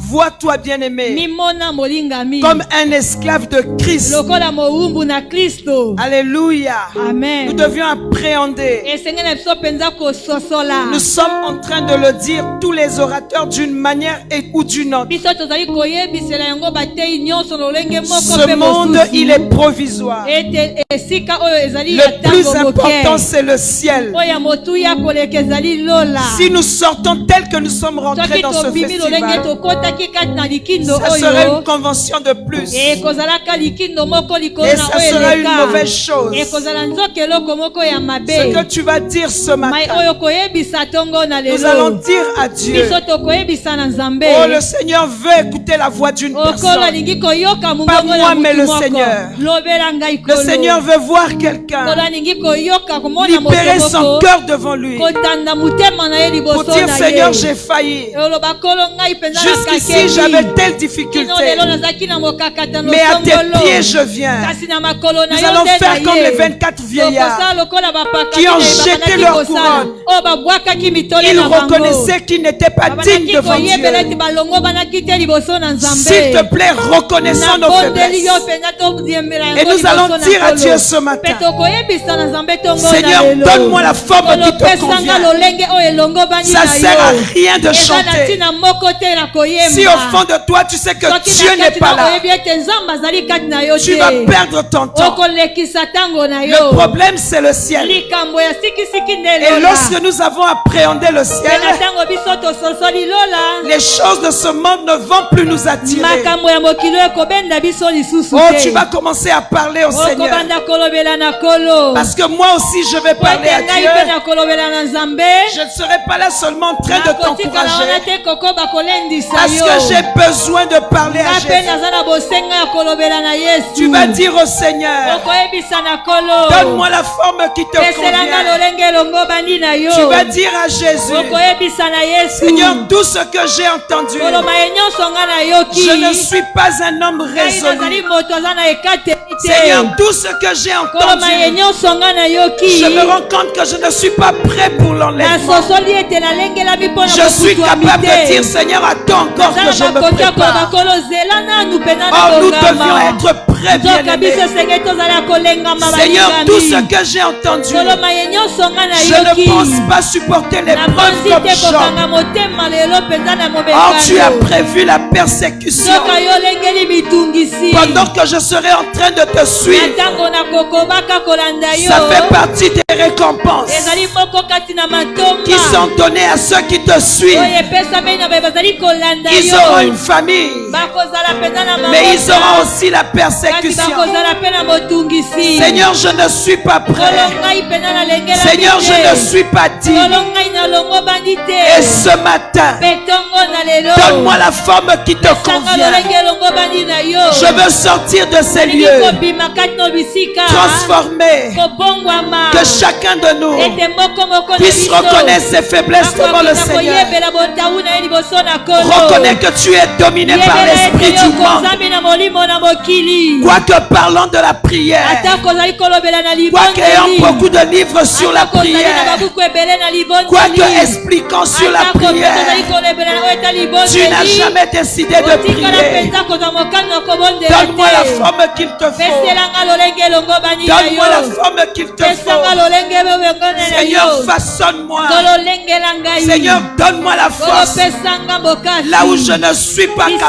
[SPEAKER 5] Vois-toi bien-aimé.
[SPEAKER 4] mimona molingami.
[SPEAKER 5] Comme un esclave de Christ.
[SPEAKER 4] lokola mowumbu na kristo.
[SPEAKER 5] Alléluia.
[SPEAKER 4] amen.
[SPEAKER 5] Nous devions appréhender.
[SPEAKER 4] esengeli na biso mpenza kososola.
[SPEAKER 5] Nous sommes en train de le dire, tous les orateurs, d'une manière ou d'une autre.
[SPEAKER 4] biso tozali koyebisela yango batei nyonso lolenge moko
[SPEAKER 5] Ce
[SPEAKER 4] mpe
[SPEAKER 5] monde,
[SPEAKER 4] mosusu.
[SPEAKER 5] il est provisoire.
[SPEAKER 4] ete esika oyo ezali ya
[SPEAKER 5] Le plus
[SPEAKER 4] ntango
[SPEAKER 5] important,
[SPEAKER 4] moke.
[SPEAKER 5] c'est le ciel.
[SPEAKER 4] oyo ya motuya koleka ezali lola.
[SPEAKER 5] Si nous sortons tel que nous sommes rentrés
[SPEAKER 4] soki
[SPEAKER 5] dans ce
[SPEAKER 4] tobimi lolenge
[SPEAKER 5] festival,
[SPEAKER 4] tokotaki kati na likindo
[SPEAKER 5] ça serait
[SPEAKER 4] oyo.
[SPEAKER 5] une convention de plus.
[SPEAKER 4] ekozalaka likindo moko likolo
[SPEAKER 5] Et
[SPEAKER 4] na
[SPEAKER 5] ça
[SPEAKER 4] oyo
[SPEAKER 5] sera une
[SPEAKER 4] eleka.
[SPEAKER 5] mauvaise chose.
[SPEAKER 4] ekozala nzoka eloko moko ya
[SPEAKER 5] Ce
[SPEAKER 4] mabe.
[SPEAKER 5] que tu vas dire ce
[SPEAKER 4] mai
[SPEAKER 5] matin,
[SPEAKER 4] oyo koyebisa ntongo na
[SPEAKER 5] nous allons
[SPEAKER 4] lelo.
[SPEAKER 5] dire à Dieu.
[SPEAKER 4] biso tokoyebisa na nzambe.
[SPEAKER 5] Oh, le Seigneur veut écouter la voix d'une
[SPEAKER 4] okolo
[SPEAKER 5] personne.
[SPEAKER 4] alingi koyoka
[SPEAKER 5] Pas
[SPEAKER 4] mongongo
[SPEAKER 5] moi,
[SPEAKER 4] na
[SPEAKER 5] mais
[SPEAKER 4] mutu
[SPEAKER 5] le
[SPEAKER 4] moko.
[SPEAKER 5] Seigneur.
[SPEAKER 4] lobela ngai
[SPEAKER 5] Le
[SPEAKER 4] kolo.
[SPEAKER 5] Seigneur veut voir quelqu'un
[SPEAKER 4] okolo alingi koyoka komona
[SPEAKER 5] libérer
[SPEAKER 4] moto
[SPEAKER 5] son
[SPEAKER 4] moko.
[SPEAKER 5] cœur devant lui.
[SPEAKER 4] kotanda motema na ye
[SPEAKER 5] Pour
[SPEAKER 4] liboso
[SPEAKER 5] dire,
[SPEAKER 4] na
[SPEAKER 5] Seigneur,
[SPEAKER 4] ye.
[SPEAKER 5] j'ai failli.
[SPEAKER 4] oloba kolo ngai mpenza
[SPEAKER 5] Jusqu'ici, j'avais telle difficulté.
[SPEAKER 4] kino lelo nazalaki na mokakatano
[SPEAKER 5] Mais à tes
[SPEAKER 4] songolo.
[SPEAKER 5] pieds, je viens.
[SPEAKER 4] kasi na makolo na
[SPEAKER 5] Nous
[SPEAKER 4] yo
[SPEAKER 5] allons
[SPEAKER 4] nde
[SPEAKER 5] faire
[SPEAKER 4] na
[SPEAKER 5] comme
[SPEAKER 4] ye.
[SPEAKER 5] les 24 vieillards
[SPEAKER 4] Tokosala lokola bapakaki
[SPEAKER 5] qui ont
[SPEAKER 4] na ye,
[SPEAKER 5] jeté
[SPEAKER 4] babandaki
[SPEAKER 5] leur
[SPEAKER 4] kosala.
[SPEAKER 5] couronne.
[SPEAKER 4] oyo babwakaki mitole
[SPEAKER 5] Ils
[SPEAKER 4] na bango.
[SPEAKER 5] reconnaissaient qu'ils n'étaient pas dignes
[SPEAKER 4] babandaki
[SPEAKER 5] devant
[SPEAKER 4] koyebela ete
[SPEAKER 5] Dieu.
[SPEAKER 4] balongo banaki te liboso na
[SPEAKER 5] S'il
[SPEAKER 4] nzambe.
[SPEAKER 5] te plaît, reconnaissons nos
[SPEAKER 4] nabondeli yo
[SPEAKER 5] faiblesses.
[SPEAKER 4] mpenza todiembela yango
[SPEAKER 5] Et nous
[SPEAKER 4] liboso
[SPEAKER 5] allons
[SPEAKER 4] na
[SPEAKER 5] dire à
[SPEAKER 4] nkolo.
[SPEAKER 5] Dieu ce matin,
[SPEAKER 4] mpe tokoyebisa na nzambe ntongo na
[SPEAKER 5] Seigneur,
[SPEAKER 4] lelo.
[SPEAKER 5] donne-moi la forme qui te
[SPEAKER 4] Kolopesanga
[SPEAKER 5] convient.
[SPEAKER 4] lolenge oyo elongo bani
[SPEAKER 5] Ça
[SPEAKER 4] na
[SPEAKER 5] sert à
[SPEAKER 4] yo.
[SPEAKER 5] rien de
[SPEAKER 4] eza na
[SPEAKER 5] chanter.
[SPEAKER 4] ntina moko te na koyemba.
[SPEAKER 5] Si au fond de toi, tu sais que
[SPEAKER 4] Soki
[SPEAKER 5] Dieu
[SPEAKER 4] na
[SPEAKER 5] n'est
[SPEAKER 4] kati
[SPEAKER 5] pas
[SPEAKER 4] na
[SPEAKER 5] là,
[SPEAKER 4] oyebi ete nzambe azali kati na yo
[SPEAKER 5] tu
[SPEAKER 4] te.
[SPEAKER 5] vas perdre ton temps.
[SPEAKER 4] okolekisa ntango na
[SPEAKER 5] Le
[SPEAKER 4] yo.
[SPEAKER 5] problème, c'est le ciel.
[SPEAKER 4] likambo ya sikisiki nde
[SPEAKER 5] Et
[SPEAKER 4] lola.
[SPEAKER 5] lorsque nous avons appréhendé le
[SPEAKER 4] Mpe
[SPEAKER 5] ciel,
[SPEAKER 4] na ntango biso tososoli lola.
[SPEAKER 5] les choses de ce monde ne vont plus nous attirer.
[SPEAKER 4] makambo ya mokili oyo ekobenda biso lisusu
[SPEAKER 5] Oh,
[SPEAKER 4] te.
[SPEAKER 5] tu vas commencer à parler au Seigneur.
[SPEAKER 4] okobanda kolobela na kolo.
[SPEAKER 5] Parce que moi aussi, je vais
[SPEAKER 4] po
[SPEAKER 5] parler
[SPEAKER 4] ete
[SPEAKER 5] à
[SPEAKER 4] ngai
[SPEAKER 5] Dieu.
[SPEAKER 4] mpe na kolobela na nzambe.
[SPEAKER 5] Je ne serai pas là seulement en train de
[SPEAKER 4] nakotikala wana
[SPEAKER 5] t'encourager.
[SPEAKER 4] te kokoba kolendisa
[SPEAKER 5] Parce
[SPEAKER 4] yo.
[SPEAKER 5] que j'ai besoin de parler à
[SPEAKER 4] nga mpe
[SPEAKER 5] Jésus.
[SPEAKER 4] naza na bosenga ya kolobela na yesu.
[SPEAKER 5] Tu vas dire au Seigneur,
[SPEAKER 4] okoyebisa na kolo.
[SPEAKER 5] donne-moi la forme qui te
[SPEAKER 4] peselanga
[SPEAKER 5] convient.
[SPEAKER 4] lolenge elongo bandi na yo.
[SPEAKER 5] Tu vas dire à Jésus,
[SPEAKER 4] okoyebisa na yesu.
[SPEAKER 5] Seigneur, tout ce que j'ai entendu,
[SPEAKER 4] koloba ye nyonso nga na yoki.
[SPEAKER 5] je ne suis pas un homme
[SPEAKER 4] ngai nazali
[SPEAKER 5] résolu.
[SPEAKER 4] moto aza na ekateli te.
[SPEAKER 5] Seigneur, tout ce que j'ai
[SPEAKER 4] koloba ye
[SPEAKER 5] entendu,
[SPEAKER 4] nyonso nga na yoki.
[SPEAKER 5] je me rends compte que je ne suis pas prêt pour l'enlèvement.
[SPEAKER 4] nasosoli ete nalengelami mpo na
[SPEAKER 5] Je suis
[SPEAKER 4] bokutwami
[SPEAKER 5] capable de dire,
[SPEAKER 4] te.
[SPEAKER 5] Seigneur, attends encore
[SPEAKER 4] naza
[SPEAKER 5] que je
[SPEAKER 4] na
[SPEAKER 5] me
[SPEAKER 4] makoki ya koloba
[SPEAKER 5] prépare.
[SPEAKER 4] kolo zela nanu mpenza na
[SPEAKER 5] Oh, nous devions
[SPEAKER 4] bongama.
[SPEAKER 5] être prêts,
[SPEAKER 4] nzoka biso
[SPEAKER 5] bien-aimés.
[SPEAKER 4] senge tozali ya kolengama
[SPEAKER 5] Seigneur, tout ce
[SPEAKER 4] balingami.
[SPEAKER 5] que j'ai entendu,
[SPEAKER 4] koloba ye nyonso nga na
[SPEAKER 5] je ne
[SPEAKER 4] yoki.
[SPEAKER 5] pense pas supporter l'épreuve
[SPEAKER 4] nakonzi
[SPEAKER 5] comme
[SPEAKER 4] te
[SPEAKER 5] Job.
[SPEAKER 4] kokanga motema lelo mpenza na
[SPEAKER 5] Oh, tu as
[SPEAKER 4] mobekano.
[SPEAKER 5] prévu la persécution
[SPEAKER 4] soka yo olengeli mitungisi.
[SPEAKER 5] pendant que je serai en train de te
[SPEAKER 4] na
[SPEAKER 5] suivre.
[SPEAKER 4] ntango nakokobaka kolanda yo.
[SPEAKER 5] Ça fait partie des récompenses
[SPEAKER 4] ezali moko kati na
[SPEAKER 5] qui
[SPEAKER 4] matomba
[SPEAKER 5] sont données à ceux qui te suivent.
[SPEAKER 4] oyo epesamei na baye bazali kolanda
[SPEAKER 5] Ils
[SPEAKER 4] yo.
[SPEAKER 5] auront une famille,
[SPEAKER 4] bakozala mpenza na
[SPEAKER 5] mais ils auront
[SPEAKER 4] mabota.
[SPEAKER 5] aussi la
[SPEAKER 4] kasi
[SPEAKER 5] persécution.
[SPEAKER 4] bakozala mpe na motungisi.
[SPEAKER 5] Seigneur, je ne suis pas
[SPEAKER 4] kolo
[SPEAKER 5] prêt.
[SPEAKER 4] ngai mpenza nalengela
[SPEAKER 5] Seigneur, je ne suis pas digne.
[SPEAKER 4] kolo ngai nalongo bandi
[SPEAKER 5] Et
[SPEAKER 4] te.
[SPEAKER 5] ce matin,
[SPEAKER 4] mpe ntongo na lelo.
[SPEAKER 5] donne-moi la forme qui te
[SPEAKER 4] sanga
[SPEAKER 5] convient.
[SPEAKER 4] lolenge elongo bandi na yo.
[SPEAKER 5] Je veux sortir de ces
[SPEAKER 4] Nalingi
[SPEAKER 5] lieux
[SPEAKER 4] kobima kati na bisika.
[SPEAKER 5] transformés.
[SPEAKER 4] kobongwama.
[SPEAKER 5] Que chacun de nous
[SPEAKER 4] ete moko moko na
[SPEAKER 5] puisse
[SPEAKER 4] biso.
[SPEAKER 5] reconnaître ses faiblesses devant le
[SPEAKER 4] Akokisa
[SPEAKER 5] Seigneur.
[SPEAKER 4] koyebela botawu na ye liboso na kolo.
[SPEAKER 5] Reconnais que tu es dominé par
[SPEAKER 4] Yebela
[SPEAKER 5] l'esprit
[SPEAKER 4] ete
[SPEAKER 5] du
[SPEAKER 4] yo
[SPEAKER 5] monde.
[SPEAKER 4] kozambi na molimo na mokili.
[SPEAKER 5] Quoique parlant de la prière,
[SPEAKER 4] ata kozali kolobela na
[SPEAKER 5] quoique ayant
[SPEAKER 4] libondeli.
[SPEAKER 5] beaucoup de livres sur la
[SPEAKER 4] ata kozali na
[SPEAKER 5] prière,
[SPEAKER 4] babuku ebele na libondeli.
[SPEAKER 5] quoique expliquant sur la
[SPEAKER 4] ata kozali
[SPEAKER 5] prière,
[SPEAKER 4] kolobela na oyo eta libondeli.
[SPEAKER 5] tu n'as jamais décidé de
[SPEAKER 4] otikala
[SPEAKER 5] prier.
[SPEAKER 4] mpenza kozwa mokano na kobondela
[SPEAKER 5] Donne-moi la
[SPEAKER 4] te.
[SPEAKER 5] forme qu'il te faut.
[SPEAKER 4] peselanga lolenge elongo bani na
[SPEAKER 5] Donne-moi la
[SPEAKER 4] yo.
[SPEAKER 5] forme qu'il te
[SPEAKER 4] pesanga
[SPEAKER 5] faut.
[SPEAKER 4] lolenge bobengone na
[SPEAKER 5] Seigneur,
[SPEAKER 4] yo.
[SPEAKER 5] façonne-moi.
[SPEAKER 4] kololengela ngai.
[SPEAKER 5] Seigneur, donne-moi la force
[SPEAKER 4] kolopesanga bokasi.
[SPEAKER 5] là où je ne suis pas
[SPEAKER 4] bisika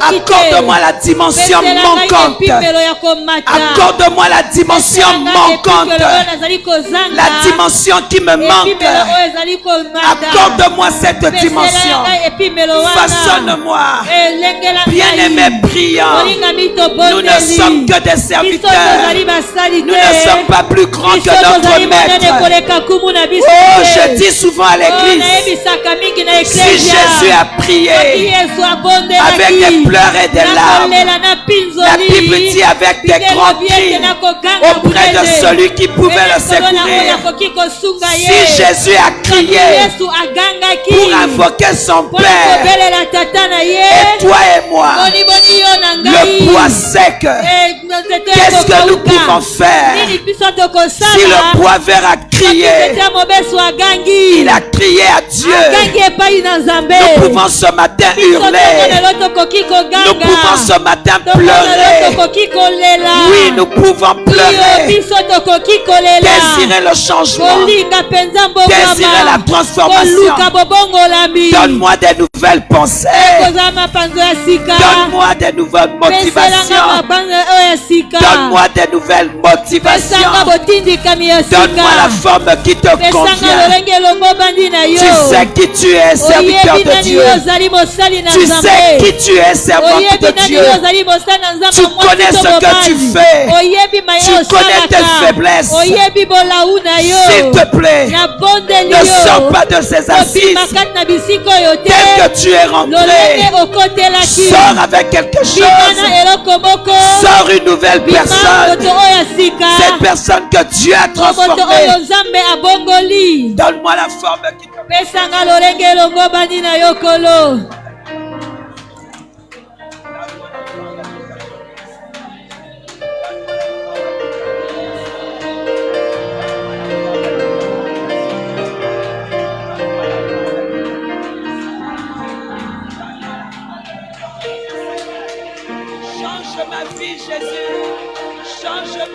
[SPEAKER 5] Accorde-moi la dimension manquante. Accorde-moi la dimension manquante. La dimension qui me manque. Accorde-moi cette dimension. Façonne-moi. Bien-aimé priant. Nous ne sommes que des serviteurs. Nous ne sommes pas plus grands que notre maître. Oh, je dis souvent à l'église, si Jésus a prié avec des pleurs et des larmes, la Bible dit avec des grands cris auprès de celui qui pouvait le secourir. Si Jésus a crié pour invoquer son Père, et toi et moi, le bois sec, qu'est-ce que nous pouvons faire? Si le bois vert a crié, il a crié à Dieu. Nous pouvons ce matin hurler. Nous pouvons ce matin pleurer. Oui, nous pouvons pleurer. Désirer le changement. Désirer la transformation. Donne-moi des nouvelles pensées. Donne-moi des nouvelles motivations. Donne-moi des nouvelles motivations. Donne-moi la forme qui te convient. Tu sais qui tu es, serviteur de Dieu. Tu sais qui tu es, servante de Dieu. Tu connais ce que tu fais. Tu connais tes faiblesses. S'il te plaît, ne sors pas de ces assises. Dès que tu es rentré, sors avec quelque chose. Sors une nouvelle personne. Cette personne que Dieu a transformée. Donne-moi la forme qui te change ma vie, Jésus. Change ma vie.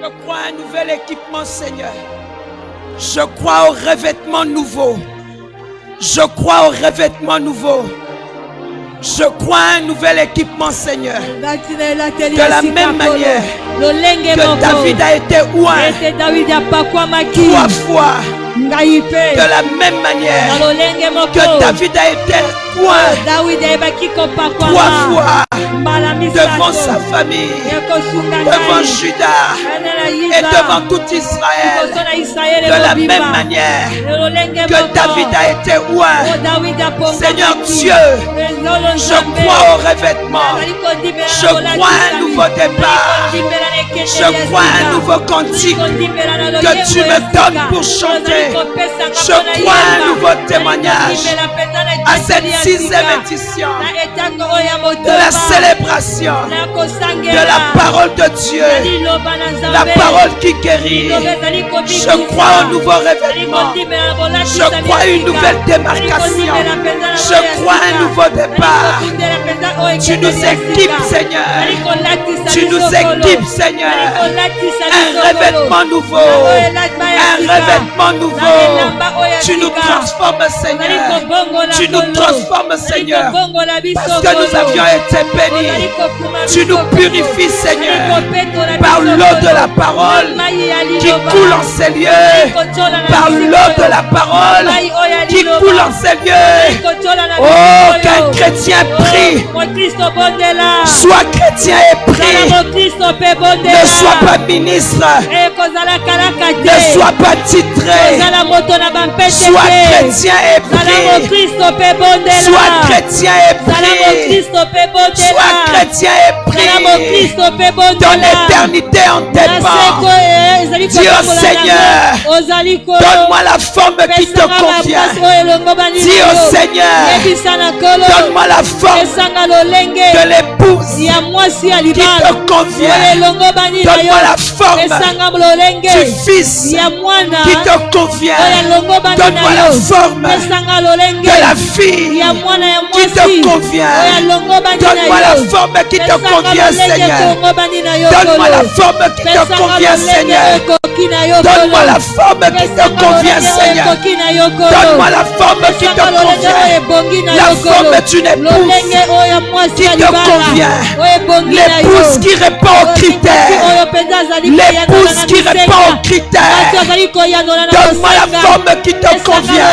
[SPEAKER 5] Je crois à un nouvel équipement, Seigneur. Je crois au revêtement nouveau. Je crois au revêtement nouveau. Je crois à un nouvel équipement, Seigneur. De la même manière que David a été oint 3 fois. De la même manière que David a été oint 3 fois devant sa famille, devant Juda et devant tout Israël. De la même manière que David a été oint, Seigneur Dieu, je crois au revêtement. Je crois à un nouveau départ. Je crois à un nouveau cantique que tu me donnes pour chanter. Je crois à un nouveau témoignage à cette 6e édition de la célébration de la parole de Dieu, la parole qui guérit. Je crois au nouveau revêtement. Je crois à une nouvelle démarcation. Je crois à un nouveau départ. Tu nous équipes, Seigneur. Tu nous équipes, Seigneur. Un revêtement nouveau. Un revêtement nouveau. Tu nous transformes, Seigneur. Tu nous transformes, Seigneur. Parce que nous avions été bénis. Tu nous purifies, Seigneur. Par l'eau de la parole qui coule en ces lieux. Par l'eau de la parole qui coule en ces lieux. Oh, qu'un chrétien prie. Sois chrétien et prie. Ne sois pas ministre. Ne sois pas titré. Sois chrétien et prie. Sois chrétien et prie. Sois chrétien et prie. Ton éternité en dépend. Dis au Seigneur, donne-moi la forme qui te convient. Dis au Seigneur, donne-moi la forme de l'épouse qui te convient. Donne-moi la forme du fils qui te convient. Donne-moi la forme de la fille qui te convient. Donne-moi la forme qui te convient, Seigneur. Donne-moi la forme qui te convient, Seigneur. Donne-moi la forme qui te convient, Seigneur. Donne-moi la forme qui te convient. La forme d'une épouse qui te convient. L'épouse qui répond aux critères. L'épouse qui répond aux critères. Donne-moi la forme qui te convient.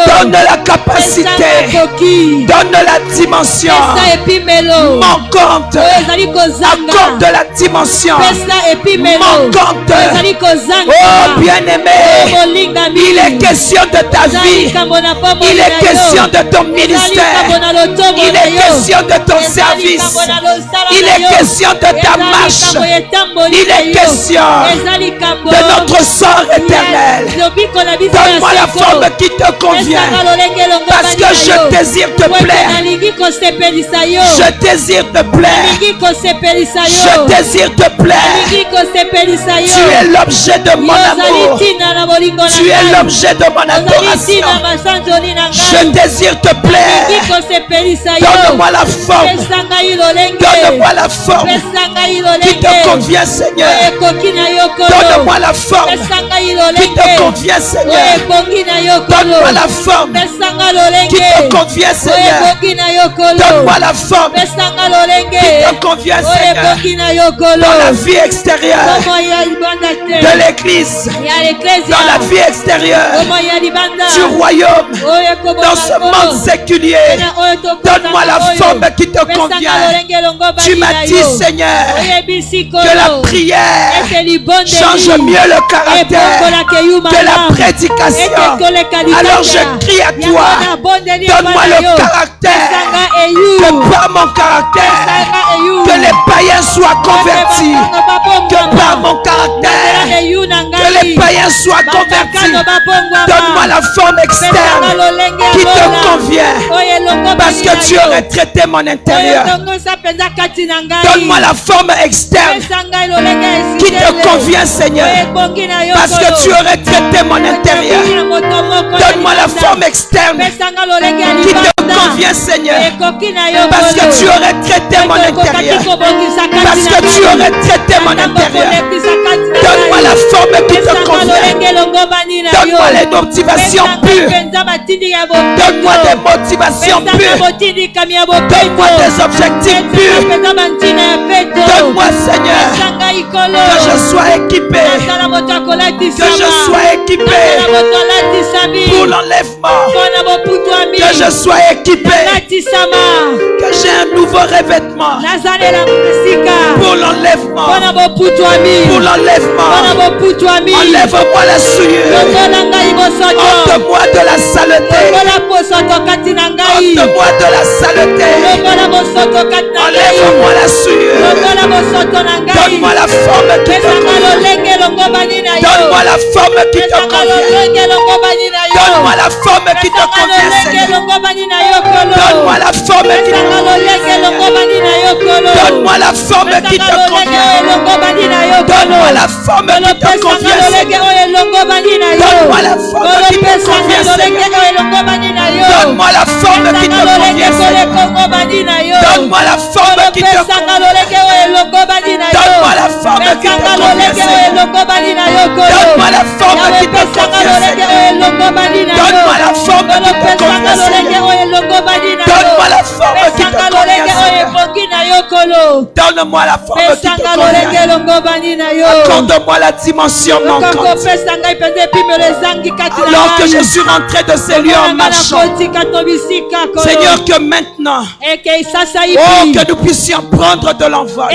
[SPEAKER 5] Donne la capacité. Donne la dimension manquante. Accorde la dimension manquante. Oh bien-aimé, il est question de ta vie. Il est question de ton ministère. Il est question de ton service. Il est question de ta marche. Il est question de notre sort éternel. Donne-moi la forme qui te convient. Parce que je désire te plaire. Je désire te plaire. Je désire te plaire. Tu es l'objet de mon amour. Tu es l'objet de mon adoration. Je désire te plaire. Donne-moi la forme. Donne-moi la forme qui te convient, Seigneur. Donne-moi la forme qui te convient, Seigneur. Donne-moi la forme qui te convient, Seigneur. Donne-moi la forme qui te convient, Seigneur. Dans la vie extérieure de l'église, dans la vie extérieure du royaume, dans ce monde séculier. Donne-moi la forme qui te convient. Tu m'as dit, Seigneur, que la prière change mieux le caractère que la prédication. Alors je crie à toi, donne-moi le caractère, que par mon caractère, que les païens soient convertis, que par mon caractère, que les païens soient convertis. Donne-moi la forme externe qui te convient, parce que tu aurais traité mon intérieur. Donne-moi la forme externe qui qui te convient, Seigneur. Parce que tu aurais traité mon intérieur. Donne-moi la forme externe qui te convient, Seigneur. Parce que tu aurais traité mon intérieur. Parce que tu aurais traité mon intérieur. Donne-moi la forme qui te convient. Donne-moi les motivations pures. Donne-moi des motivations pures. Donne-moi des objectifs purs. Donne-moi, Seigneur, que je sois équipé. Que je sois équipé pour l'enlèvement. Que je sois équipé. Que j'ai un nouveau revêtement pour l'enlèvement. Pour l'enlèvement. Enlève-moi la souillure. Ôte-moi de la saleté. Ôte-moi de la saleté. Enlève-moi la souillure. Donne-moi la forme qui te convient. Donne-moi la forme qui te convient. Donne-moi la forme qui te convient, Seigneur. Donne-moi la forme qui te convient. Donne-moi la forme qui te convient. Donne-moi la forme qui te convient, Seigneur. Donne-moi la forme qui te convient, Seigneur. Donne-moi la forme qui te convient, Seigneur. Donne-moi la forme qui te convient. Donne-moi la forme qui te convient, Seigneur. Donne-moi la forme qui te convient, Seigneur. Donne-moi la forme qui te convient, Seigneur. Donne-moi la forme qui te convient, Seigneur. Donne-moi la forme qui te convient. Accorde-moi la dimension manquante. Alors que je suis rentré de ces lieux en marchant, Seigneur, que maintenant, que nous puissions prendre de l'envol.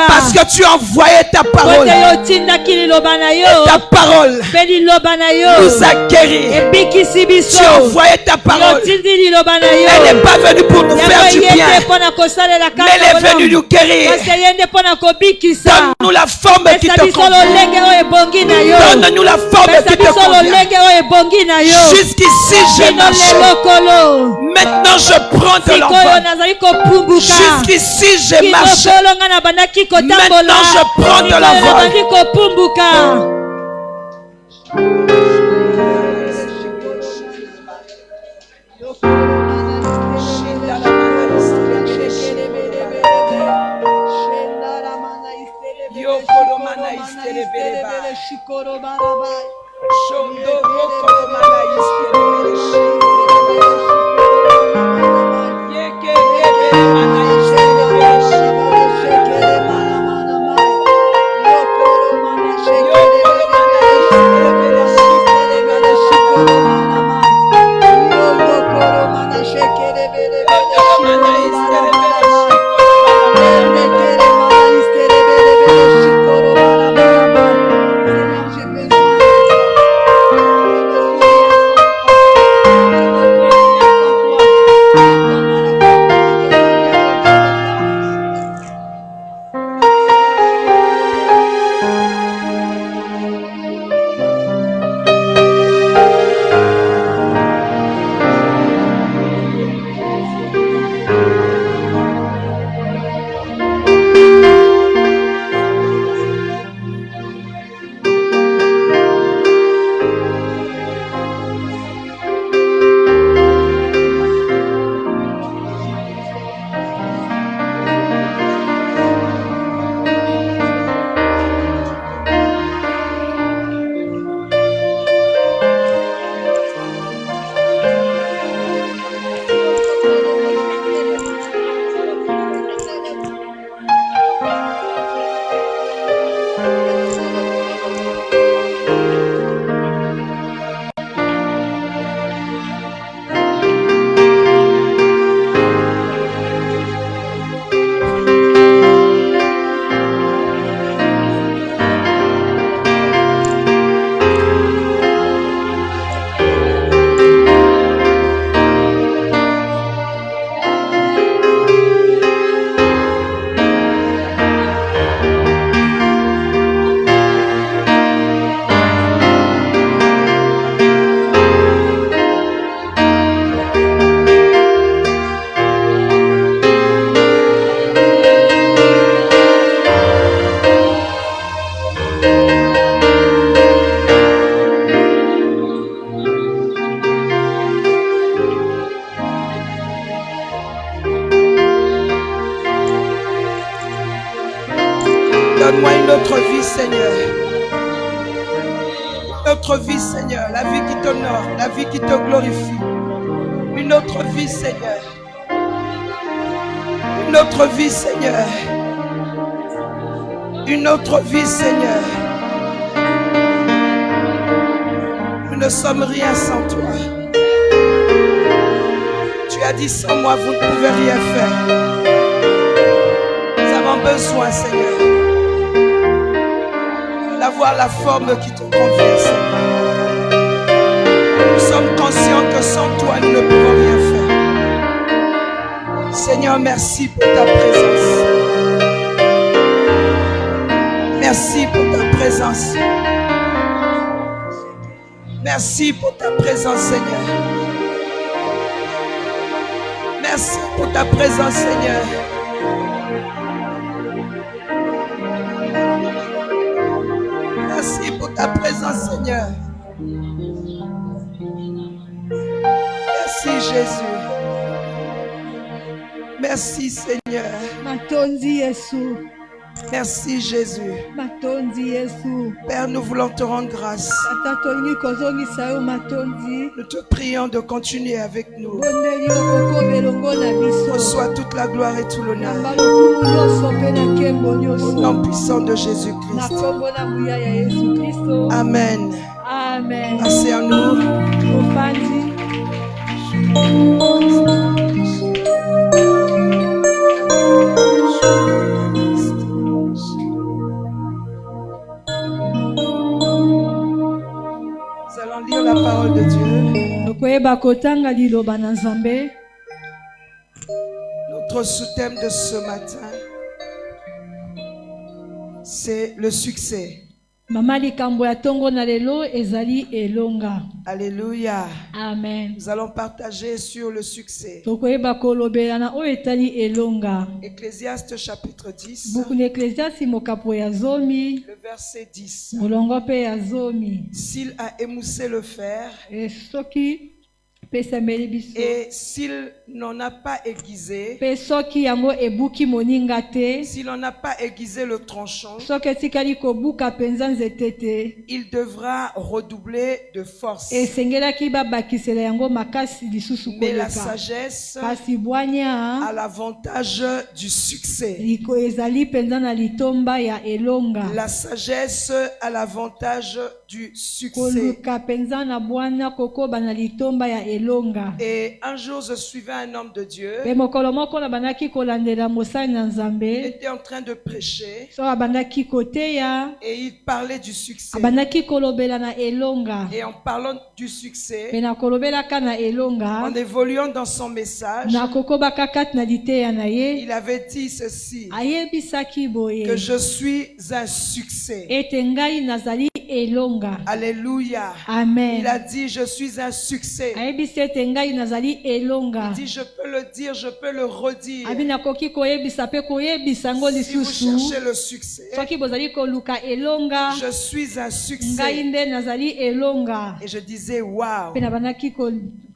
[SPEAKER 5] Parce que tu as envoyé ta parole. Et ta parole nous a guéris. Tu as envoyé ta parole. Elle n'est pas venue pour nous faire du bien, mais elle est venue nous guérir. Donne-nous la forme qui te convient. Donne-nous la forme qui te convient. Jusqu'ici j'ai marché. Maintenant je prends de l'envol. Jusqu'ici j'ai marché. Maintenant je prends de l'envol. Donne-moi une autre vie, Seigneur. Une autre vie, Seigneur. La vie qui t'honore, la vie qui te glorifie. Une autre vie, Seigneur. Une autre vie, Seigneur. Une autre vie, Seigneur. Nous ne sommes rien sans toi. Tu as dit sans moi, vous ne pouvez rien faire. Nous avons besoin, Seigneur, d'avoir la forme qui te convient, Seigneur. Nous sommes conscients que sans toi, nous ne pouvons rien faire. Seigneur, merci pour ta présence. Merci pour ta présence. Merci pour ta présence, Seigneur. Merci pour ta présence, Seigneur. Merci pour ta présence, Seigneur. Merci, Jésus. Merci, Seigneur.
[SPEAKER 4] Matondi Yesu.
[SPEAKER 5] Merci, Jésus.
[SPEAKER 4] Matondi Yesu.
[SPEAKER 5] Père, nous voulons te rendre grâce.
[SPEAKER 4] Atatongi kozongisa yo matondi.
[SPEAKER 5] Nous te prions de continuer avec nous.
[SPEAKER 4] Bondeli okoko belongo na biso.
[SPEAKER 5] Reçois toute la gloire et tout l'honneur.
[SPEAKER 4] Mbalokumu nyonso pe na nkembo
[SPEAKER 5] Au
[SPEAKER 4] nyonso.
[SPEAKER 5] nom puissant de
[SPEAKER 4] Na
[SPEAKER 5] Jésus-Christ.
[SPEAKER 4] kombo na nguya ya Yesu Kristo.
[SPEAKER 5] Amen.
[SPEAKER 4] Amen.
[SPEAKER 5] Passez à nous.
[SPEAKER 4] Ofandi.
[SPEAKER 5] Nous allons lire la parole de Dieu.
[SPEAKER 4] Tokoyeba kotanga liloba na Nzambe.
[SPEAKER 5] Notre sous-thème de ce matin, c'est le succès.
[SPEAKER 4] Mama likambo ya tongo na lelo ezali elonga.
[SPEAKER 5] Alléluia.
[SPEAKER 4] Amen.
[SPEAKER 5] Nous allons partager sur le succès.
[SPEAKER 4] Tokoyeba kolobela na oyo etali elonga.
[SPEAKER 5] Ecclésiaste chapitre 10,
[SPEAKER 4] Buku na Ecclésiaste mokapo ya zomi.
[SPEAKER 5] le verset 10.
[SPEAKER 4] Molongo pe ya zomi.
[SPEAKER 5] S'il a émoussé le fer
[SPEAKER 4] Soki pesameli biso.
[SPEAKER 5] et s'il n'en a pas aiguisé,
[SPEAKER 4] Pe soki yango ebuki moninga te.
[SPEAKER 5] s'il n'en a pas aiguisé le tranchant,
[SPEAKER 4] Soki etikali kobuka penza nzete te.
[SPEAKER 5] il devra redoubler de force.
[SPEAKER 4] Esengelaki babakisela yango makasi lisusu
[SPEAKER 5] Mais la
[SPEAKER 4] koleka.
[SPEAKER 5] sagesse
[SPEAKER 4] Kasi bwanya
[SPEAKER 5] a l'avantage du succès.
[SPEAKER 4] liko ezali penza na litomba ya elonga.
[SPEAKER 5] La sagesse a l'avantage du succès.
[SPEAKER 4] Koluka penza na bwanya kokoba na litomba ya elonga.
[SPEAKER 5] Et un jour, je suivais un homme de Dieu.
[SPEAKER 4] Pe mokolo moko na bandaki kolandela mosali na
[SPEAKER 5] Il
[SPEAKER 4] Nzambe.
[SPEAKER 5] était en train de prêcher
[SPEAKER 4] So abandaki koteya.
[SPEAKER 5] et il parlait du succès.
[SPEAKER 4] Abandaki kolobela na elonga.
[SPEAKER 5] Et en parlant du
[SPEAKER 4] Pe
[SPEAKER 5] succès,
[SPEAKER 4] na kolobelaka na elonga.
[SPEAKER 5] en évoluant dans son message,
[SPEAKER 4] Na kokobaka kati na liteya na ye.
[SPEAKER 5] il avait dit ceci,
[SPEAKER 4] Ayebisaki boye.
[SPEAKER 5] que je suis un succès.
[SPEAKER 4] Ete ngai nazali elonga.
[SPEAKER 5] Alléluia.
[SPEAKER 4] Amen.
[SPEAKER 5] Il a dit, je suis un succès.
[SPEAKER 4] Ayebisi ete ngai nazali elonga.
[SPEAKER 5] Il dit, je peux le dire, je peux le redire.
[SPEAKER 4] Abi nakoki koyebisa pe koyebisa ngo
[SPEAKER 5] Si vous
[SPEAKER 4] lisusu.
[SPEAKER 5] cherchez le succès,
[SPEAKER 4] Soki bozali koluka elonga.
[SPEAKER 5] je suis un
[SPEAKER 4] Ngai
[SPEAKER 5] succès.
[SPEAKER 4] nde nazali elonga.
[SPEAKER 5] Et je disais, waouh.
[SPEAKER 4] Pe na bandaki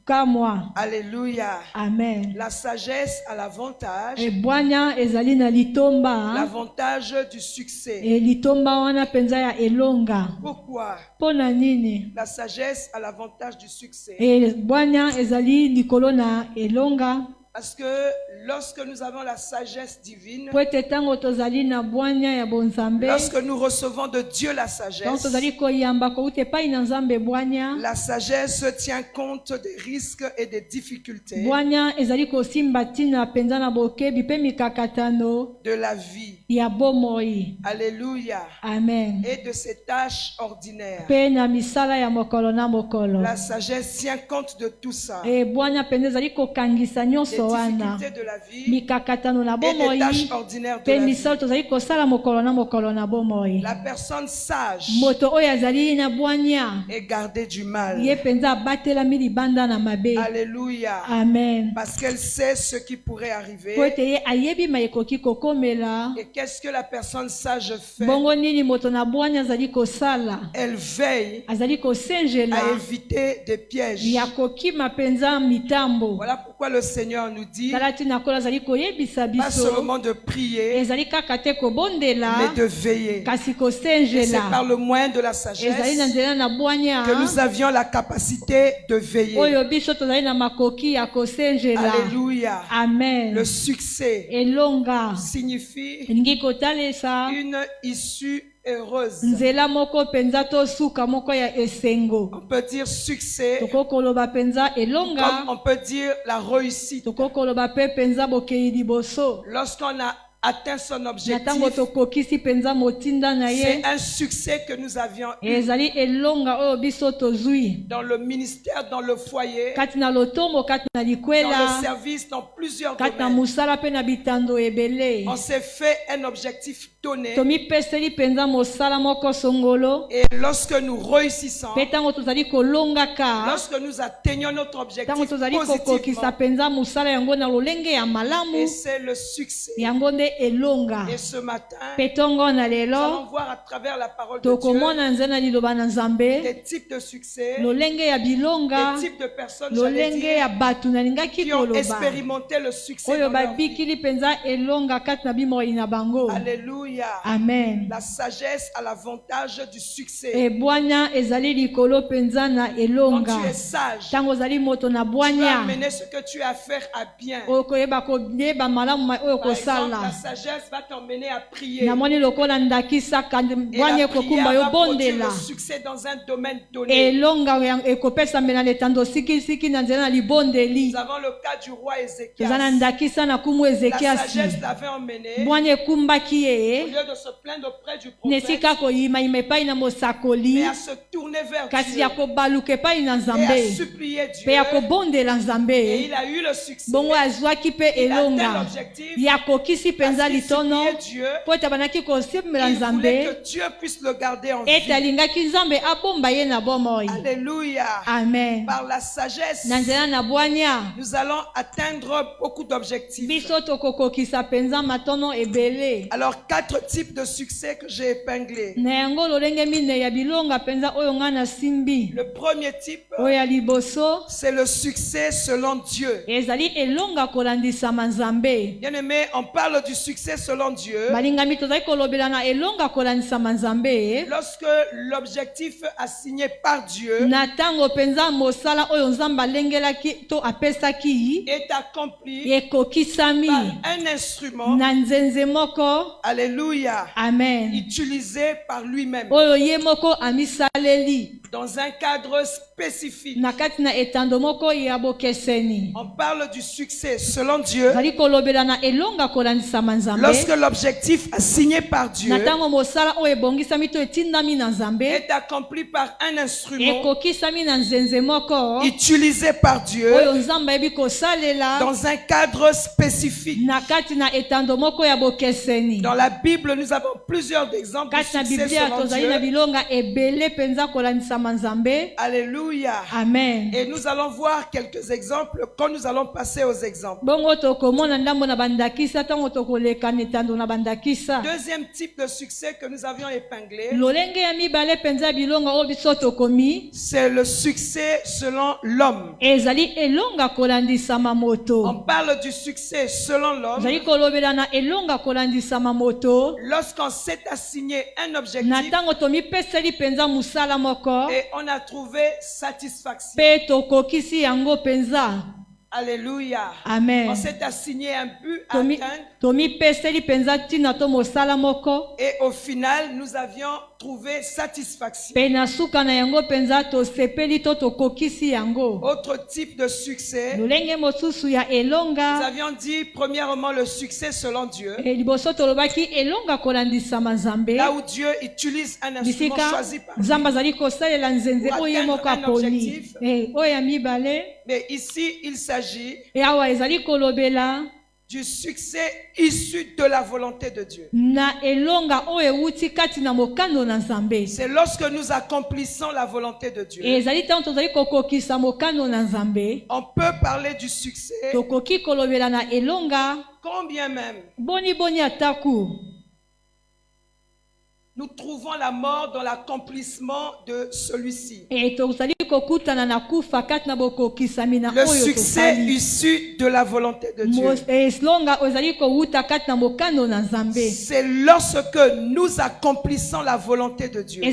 [SPEAKER 4] kokamwa.
[SPEAKER 5] Alléluia.
[SPEAKER 4] Amen.
[SPEAKER 5] La sagesse a l'avantage,
[SPEAKER 4] Ebwanya ezali na litomba.
[SPEAKER 5] l'avantage du succès.
[SPEAKER 4] Litomba wana penza ya elonga.
[SPEAKER 5] Pourquoi?
[SPEAKER 4] Pona nini?
[SPEAKER 5] La sagesse a l'avantage du succès.
[SPEAKER 4] Bwanya ezali likolo na elonga.
[SPEAKER 5] Parce que lorsque nous avons la sagesse divine,
[SPEAKER 4] Po ete tango tozali na bwanya ya bonzambe.
[SPEAKER 5] lorsque nous recevons de Dieu la
[SPEAKER 4] Donc
[SPEAKER 5] sagesse,
[SPEAKER 4] tozali koyamba kouta epai na Nzambe bwanya.
[SPEAKER 5] la sagesse tient compte des risques et des difficultés
[SPEAKER 4] Bwanya ezali kosimba ntina penza na bokebi pe mikakatano
[SPEAKER 5] de la vie.
[SPEAKER 4] ya bomoi.
[SPEAKER 5] Alléluia.
[SPEAKER 4] Amen.
[SPEAKER 5] Et de ces tâches ordinaires.
[SPEAKER 4] Pe na misala ya mokolo na mokolo.
[SPEAKER 5] La sagesse tient compte de tout ça.
[SPEAKER 4] Bwanya penza ezali kokangisa
[SPEAKER 5] Les
[SPEAKER 4] nyonso wana.
[SPEAKER 5] difficultés de la vie
[SPEAKER 4] Mikakatano na
[SPEAKER 5] et les
[SPEAKER 4] bomoi.
[SPEAKER 5] tâches ordinaires de
[SPEAKER 4] Pe
[SPEAKER 5] la vie.
[SPEAKER 4] misala tozali kosala mokolo na bomoi.
[SPEAKER 5] La personne sage
[SPEAKER 4] Moto oyo azali na bwanya.
[SPEAKER 5] est gardée du mal.
[SPEAKER 4] Ye penza abatelami libanda na mabe.
[SPEAKER 5] Alléluia.
[SPEAKER 4] Amen.
[SPEAKER 5] Parce qu'elle sait ce qui pourrait arriver.
[SPEAKER 4] Po ete ye ayebi mayekoki kokomela.
[SPEAKER 5] Et qu'est-ce que la personne sage fait?
[SPEAKER 4] Bongo nini moto na bwanya azali kosala.
[SPEAKER 5] Elle veille
[SPEAKER 4] Azali kosenjela.
[SPEAKER 5] à éviter des pièges.
[SPEAKER 4] Ya kokima penza mitambo.
[SPEAKER 5] Voilà pourquoi pourquoi le Seigneur nous dit
[SPEAKER 4] Tala tina kola zali koyebisa
[SPEAKER 5] pas
[SPEAKER 4] biso.
[SPEAKER 5] seulement de prier,
[SPEAKER 4] Ezali kaka te kobondela,
[SPEAKER 5] mais de veiller.
[SPEAKER 4] kasi
[SPEAKER 5] Et c'est par
[SPEAKER 4] kosenjela.
[SPEAKER 5] le moyen de la
[SPEAKER 4] Ezali na
[SPEAKER 5] sagesse
[SPEAKER 4] nzela na bwanya.
[SPEAKER 5] que nous avions la capacité de veiller.
[SPEAKER 4] Oyo biso tozali na makoki ya kosenjela.
[SPEAKER 5] Alléluia.
[SPEAKER 4] Amen.
[SPEAKER 5] Le succès
[SPEAKER 4] Elonga.
[SPEAKER 5] signifie
[SPEAKER 4] Elingi kotalesa.
[SPEAKER 5] une issue heureuse.
[SPEAKER 4] Nzela moko penza to suka moko ya esengo.
[SPEAKER 5] On peut dire succès,
[SPEAKER 4] Tokokoloba penza elonga.
[SPEAKER 5] comme on peut dire la réussite.
[SPEAKER 4] Tokokoloba pe penza bokei liboso.
[SPEAKER 5] Lorsqu'on a atteint son objectif,
[SPEAKER 4] Natango tokokisi penza motinda na
[SPEAKER 5] c'est
[SPEAKER 4] ye.
[SPEAKER 5] un succès que nous avions eu
[SPEAKER 4] Ezali elonga oyo biso tozwi.
[SPEAKER 5] dans le ministère, dans le foyer,
[SPEAKER 4] Kati na lotombo, kati na
[SPEAKER 5] dans le
[SPEAKER 4] likwela,
[SPEAKER 5] service, dans plusieurs
[SPEAKER 4] kati na
[SPEAKER 5] domaines.
[SPEAKER 4] musala pe na bitando ebele.
[SPEAKER 5] On s'est fait un objectif donné
[SPEAKER 4] Tomipeseli penza mosala moko songolo.
[SPEAKER 5] et lorsque nous réussissons,
[SPEAKER 4] Pe tango tozali kolongaka.
[SPEAKER 5] lorsque nous atteignons notre objectif
[SPEAKER 4] Tango tozali kokokisa
[SPEAKER 5] positivement,
[SPEAKER 4] penza musala yango na lolenge ya malamu.
[SPEAKER 5] et c'est le succès.
[SPEAKER 4] Yango nde elonga.
[SPEAKER 5] Et ce matin,
[SPEAKER 4] Pe tongo na
[SPEAKER 5] nous allons
[SPEAKER 4] lelo.
[SPEAKER 5] voir à travers la parole de Dieu
[SPEAKER 4] Tokomona nzela liloba na Nzambe.
[SPEAKER 5] des types de succès,
[SPEAKER 4] Lolenge ya bilonga.
[SPEAKER 5] des types de personnes, j'allais
[SPEAKER 4] Lolenge
[SPEAKER 5] dire,
[SPEAKER 4] ya batu nalingaki
[SPEAKER 5] qui ont
[SPEAKER 4] koloba.
[SPEAKER 5] expérimenté le succès
[SPEAKER 4] Oyo
[SPEAKER 5] dans leur vie.
[SPEAKER 4] babikili penza elonga kati na bimoi na bango.
[SPEAKER 5] Alléluia.
[SPEAKER 4] Amen.
[SPEAKER 5] La sagesse a l'avantage du succès.
[SPEAKER 4] Ebwanya ezali likolo penza na
[SPEAKER 5] Quand
[SPEAKER 4] elonga.
[SPEAKER 5] tu es sage,
[SPEAKER 4] Tango ozali moto na
[SPEAKER 5] tu vas
[SPEAKER 4] bwanya.
[SPEAKER 5] amener ce que tu as à faire à bien.
[SPEAKER 4] Okoyeba koyeba malamu oyo
[SPEAKER 5] Par exemple, la
[SPEAKER 4] kosala.
[SPEAKER 5] sagesse va t'emmener à prier.
[SPEAKER 4] Namoni lokola ndakisa kandi
[SPEAKER 5] Et
[SPEAKER 4] bwanya
[SPEAKER 5] la prière
[SPEAKER 4] kokumba yo
[SPEAKER 5] va produire
[SPEAKER 4] bondela.
[SPEAKER 5] le succès dans un domaine donné.
[SPEAKER 4] Elonga ekopesa mbela letando sikisiki na nzela na libondeli.
[SPEAKER 5] Nous avons le cas du roi
[SPEAKER 4] Toza na
[SPEAKER 5] Ézéchias.
[SPEAKER 4] ndakisa na kumu
[SPEAKER 5] La
[SPEAKER 4] Ezekiasi.
[SPEAKER 5] sagesse l'avait emmené.
[SPEAKER 4] Bwanya ekumbaki
[SPEAKER 5] Au
[SPEAKER 4] ye.
[SPEAKER 5] lieu de se plaindre auprès du prophète,
[SPEAKER 4] Nesika koyimayima epai na mosakoli.
[SPEAKER 5] mais à se tourner vers
[SPEAKER 4] Kasi
[SPEAKER 5] Dieu
[SPEAKER 4] ya kobaluka epai na
[SPEAKER 5] et à
[SPEAKER 4] Nzambe.
[SPEAKER 5] supplier
[SPEAKER 4] Pe
[SPEAKER 5] Dieu.
[SPEAKER 4] ya kobondela
[SPEAKER 5] Et
[SPEAKER 4] Nzambe.
[SPEAKER 5] il a eu le succès.
[SPEAKER 4] Bongo azwaki pe
[SPEAKER 5] Il a atteint
[SPEAKER 4] elonga.
[SPEAKER 5] l'objectif.
[SPEAKER 4] Yakokisi penza
[SPEAKER 5] Parce qu'il
[SPEAKER 4] litono.
[SPEAKER 5] suppliait Dieu.
[SPEAKER 4] Po ete abanaki kosepela
[SPEAKER 5] Il voulait
[SPEAKER 4] Nzambe.
[SPEAKER 5] que Dieu puisse le garder en
[SPEAKER 4] Ete
[SPEAKER 5] vie.
[SPEAKER 4] alingaki Nzambe abomba ye na bomoi.
[SPEAKER 5] Alléluia.
[SPEAKER 4] Amen.
[SPEAKER 5] Par la sagesse,
[SPEAKER 4] Na nzela na bwanya.
[SPEAKER 5] nous allons atteindre beaucoup d'objectifs.
[SPEAKER 4] Biso tokokokisa penza matono ebele.
[SPEAKER 5] Alors, 4 types de succès que j'ai épinglés.
[SPEAKER 4] Na yango lolenge mine ya bilonga penza oyo nga na simbi.
[SPEAKER 5] Le premier type,
[SPEAKER 4] Oyo ya liboso.
[SPEAKER 5] c'est le succès selon Dieu.
[SPEAKER 4] Ezali elonga kolandisama Nzambe.
[SPEAKER 5] Bien aimé, on parle du succès selon Dieu
[SPEAKER 4] Balingami tozali kolobela na elonga kolandisama Nzambe.
[SPEAKER 5] lorsque l'objectif assigné par Dieu
[SPEAKER 4] Na tango penza mosala oyo Nzambe alengelaki to apesaki
[SPEAKER 5] est accompli
[SPEAKER 4] ekokisami
[SPEAKER 5] par un instrument,
[SPEAKER 4] na nzenze moko.
[SPEAKER 5] alléluia,
[SPEAKER 4] Amen.
[SPEAKER 5] utilisé par lui-même
[SPEAKER 4] Oyo ye moko amisaleli
[SPEAKER 5] dans un cadre spécifique.
[SPEAKER 4] na kati na etando moko ya bokeseni.
[SPEAKER 5] On parle du succès selon Dieu
[SPEAKER 4] Zali kolobela na elonga kolandisama Nzambe.
[SPEAKER 5] lorsque l'objectif assigné par Dieu
[SPEAKER 4] Na tango mosala oyo ebongisami to etindami na Nzambe.
[SPEAKER 5] est accompli par un instrument
[SPEAKER 4] Ekokisami na nzenze moko.
[SPEAKER 5] utilisé par Dieu
[SPEAKER 4] Oyo Nzambe ayebi kosalela
[SPEAKER 5] dans un cadre spécifique.
[SPEAKER 4] na kati na etando moko ya bokeseni.
[SPEAKER 5] Dans la Bible, nous avons plusieurs exemples de
[SPEAKER 4] Kati na
[SPEAKER 5] succès
[SPEAKER 4] Biblia
[SPEAKER 5] selon
[SPEAKER 4] tozali na
[SPEAKER 5] Dieu.
[SPEAKER 4] bilonga ebele penza kolandisama Nzambe.
[SPEAKER 5] Alléluia.
[SPEAKER 4] Amen.
[SPEAKER 5] Et nous allons voir quelques exemples quand nous allons passer aux exemples.
[SPEAKER 4] Bongo tokomona ndambo na bandakisa tango tokoleka na etando na bandakisa.
[SPEAKER 5] Deuxième type de succès que nous avions épinglé,
[SPEAKER 4] Lolenge ya mibale penza bilonga oyo biso tokomi.
[SPEAKER 5] c'est le succès selon l'homme.
[SPEAKER 4] Ezali elonga kolandisama moto.
[SPEAKER 5] On parle du succès selon l'homme
[SPEAKER 4] Ezali kolobela na elonga kolandisama moto.
[SPEAKER 5] lorsqu'on s'est assigné un
[SPEAKER 4] Na
[SPEAKER 5] objectif
[SPEAKER 4] tango tomipeseli penza musala moko.
[SPEAKER 5] et on a trouvé satisfaction.
[SPEAKER 4] Pe tokokisi yango penza.
[SPEAKER 5] Alléluia.
[SPEAKER 4] Amen.
[SPEAKER 5] On s'est assigné un but à
[SPEAKER 4] Tomi
[SPEAKER 5] atteindre
[SPEAKER 4] tomipeseli penza tina to mosala moko.
[SPEAKER 5] et au final, nous avions trouvé satisfaction.
[SPEAKER 4] Pe na suka na yango penza tosepeli to tokokisi yango.
[SPEAKER 5] Autre type de succès,
[SPEAKER 4] Lolenge mosusu ya
[SPEAKER 5] nous
[SPEAKER 4] elonga.
[SPEAKER 5] avions dit premièrement le succès selon Dieu.
[SPEAKER 4] Liboso tolobaki elonga kolandisama Nzambe.
[SPEAKER 5] Là où Dieu utilise un instrument
[SPEAKER 4] Bisika
[SPEAKER 5] choisi par lui.
[SPEAKER 4] Nzambe azali kosalela nzenze
[SPEAKER 5] Pour
[SPEAKER 4] oyo ye moko
[SPEAKER 5] atteindre un
[SPEAKER 4] aponi.
[SPEAKER 5] objectif.
[SPEAKER 4] Oyo ya mibale.
[SPEAKER 5] Mais ici, il s'agit
[SPEAKER 4] Awa ezali kolobela
[SPEAKER 5] du succès issu de la volonté de Dieu.
[SPEAKER 4] na elonga oyo ewuti kati na mokano na Nzambe.
[SPEAKER 5] C'est lorsque nous accomplissons la volonté de Dieu.
[SPEAKER 4] Ezali tango tozali kokokisa mokano na Nzambe.
[SPEAKER 5] On peut parler du succès
[SPEAKER 4] Tokoki kolobela na elonga
[SPEAKER 5] combien même
[SPEAKER 4] boni ataku.
[SPEAKER 5] nous trouvons trouvons la mort dans l'accomplissement de celui-ci. Le succès issu de la volonté de Dieu. C'est lorsque nous accomplissons la volonté de Dieu.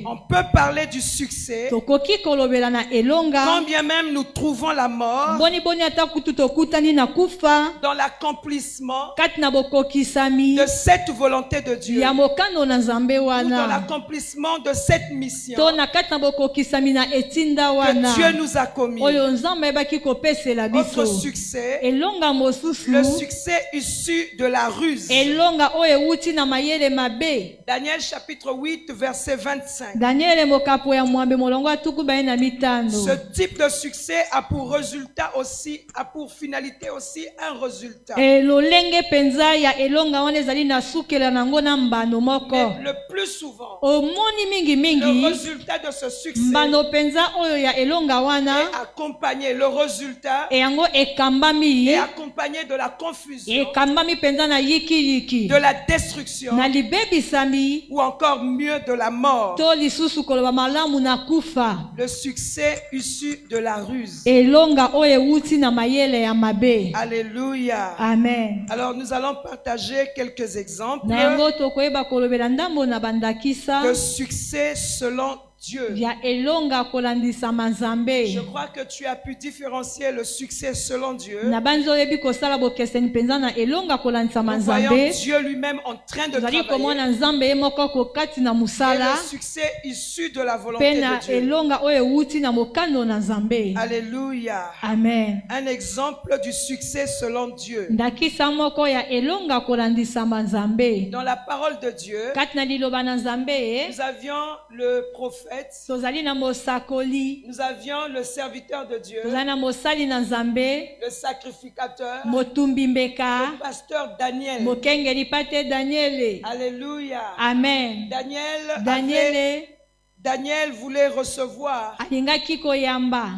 [SPEAKER 5] On peut parler du succès quand bien même nous trouvons la mort dans l'accomplissement de cette volonté de Dieu ou dans l'accomplissement de cette mission que Dieu nous a commis. Autre succès, le succès issu de la ruse. Daniel chapitre 8 verset 25. Ce type de succès a pour résultat aussi, a pour finalité aussi un résultat. Mais le plus souvent, le résultat de ce succès est accompagné, le résultat est accompagné de la confusion, de la destruction, ou encore mieux de la mort. Le succès issu de la ruse. Alléluia.
[SPEAKER 4] Amen.
[SPEAKER 5] Alors nous allons partager quelques exemples de succès selon Dieu. Je crois que tu as pu différencier le succès selon Dieu. Nous voyons Dieu lui-même en train de travailler. Et le succès issu de la volonté de Dieu. Alléluia.
[SPEAKER 4] Amen.
[SPEAKER 5] Un exemple du succès selon Dieu. Dans la parole de Dieu, nous avions le prophète. Nous avions le serviteur de Dieu, le sacrificateur, le pasteur Daniel. Alléluia.
[SPEAKER 4] Amen.
[SPEAKER 5] Daniel voulait recevoir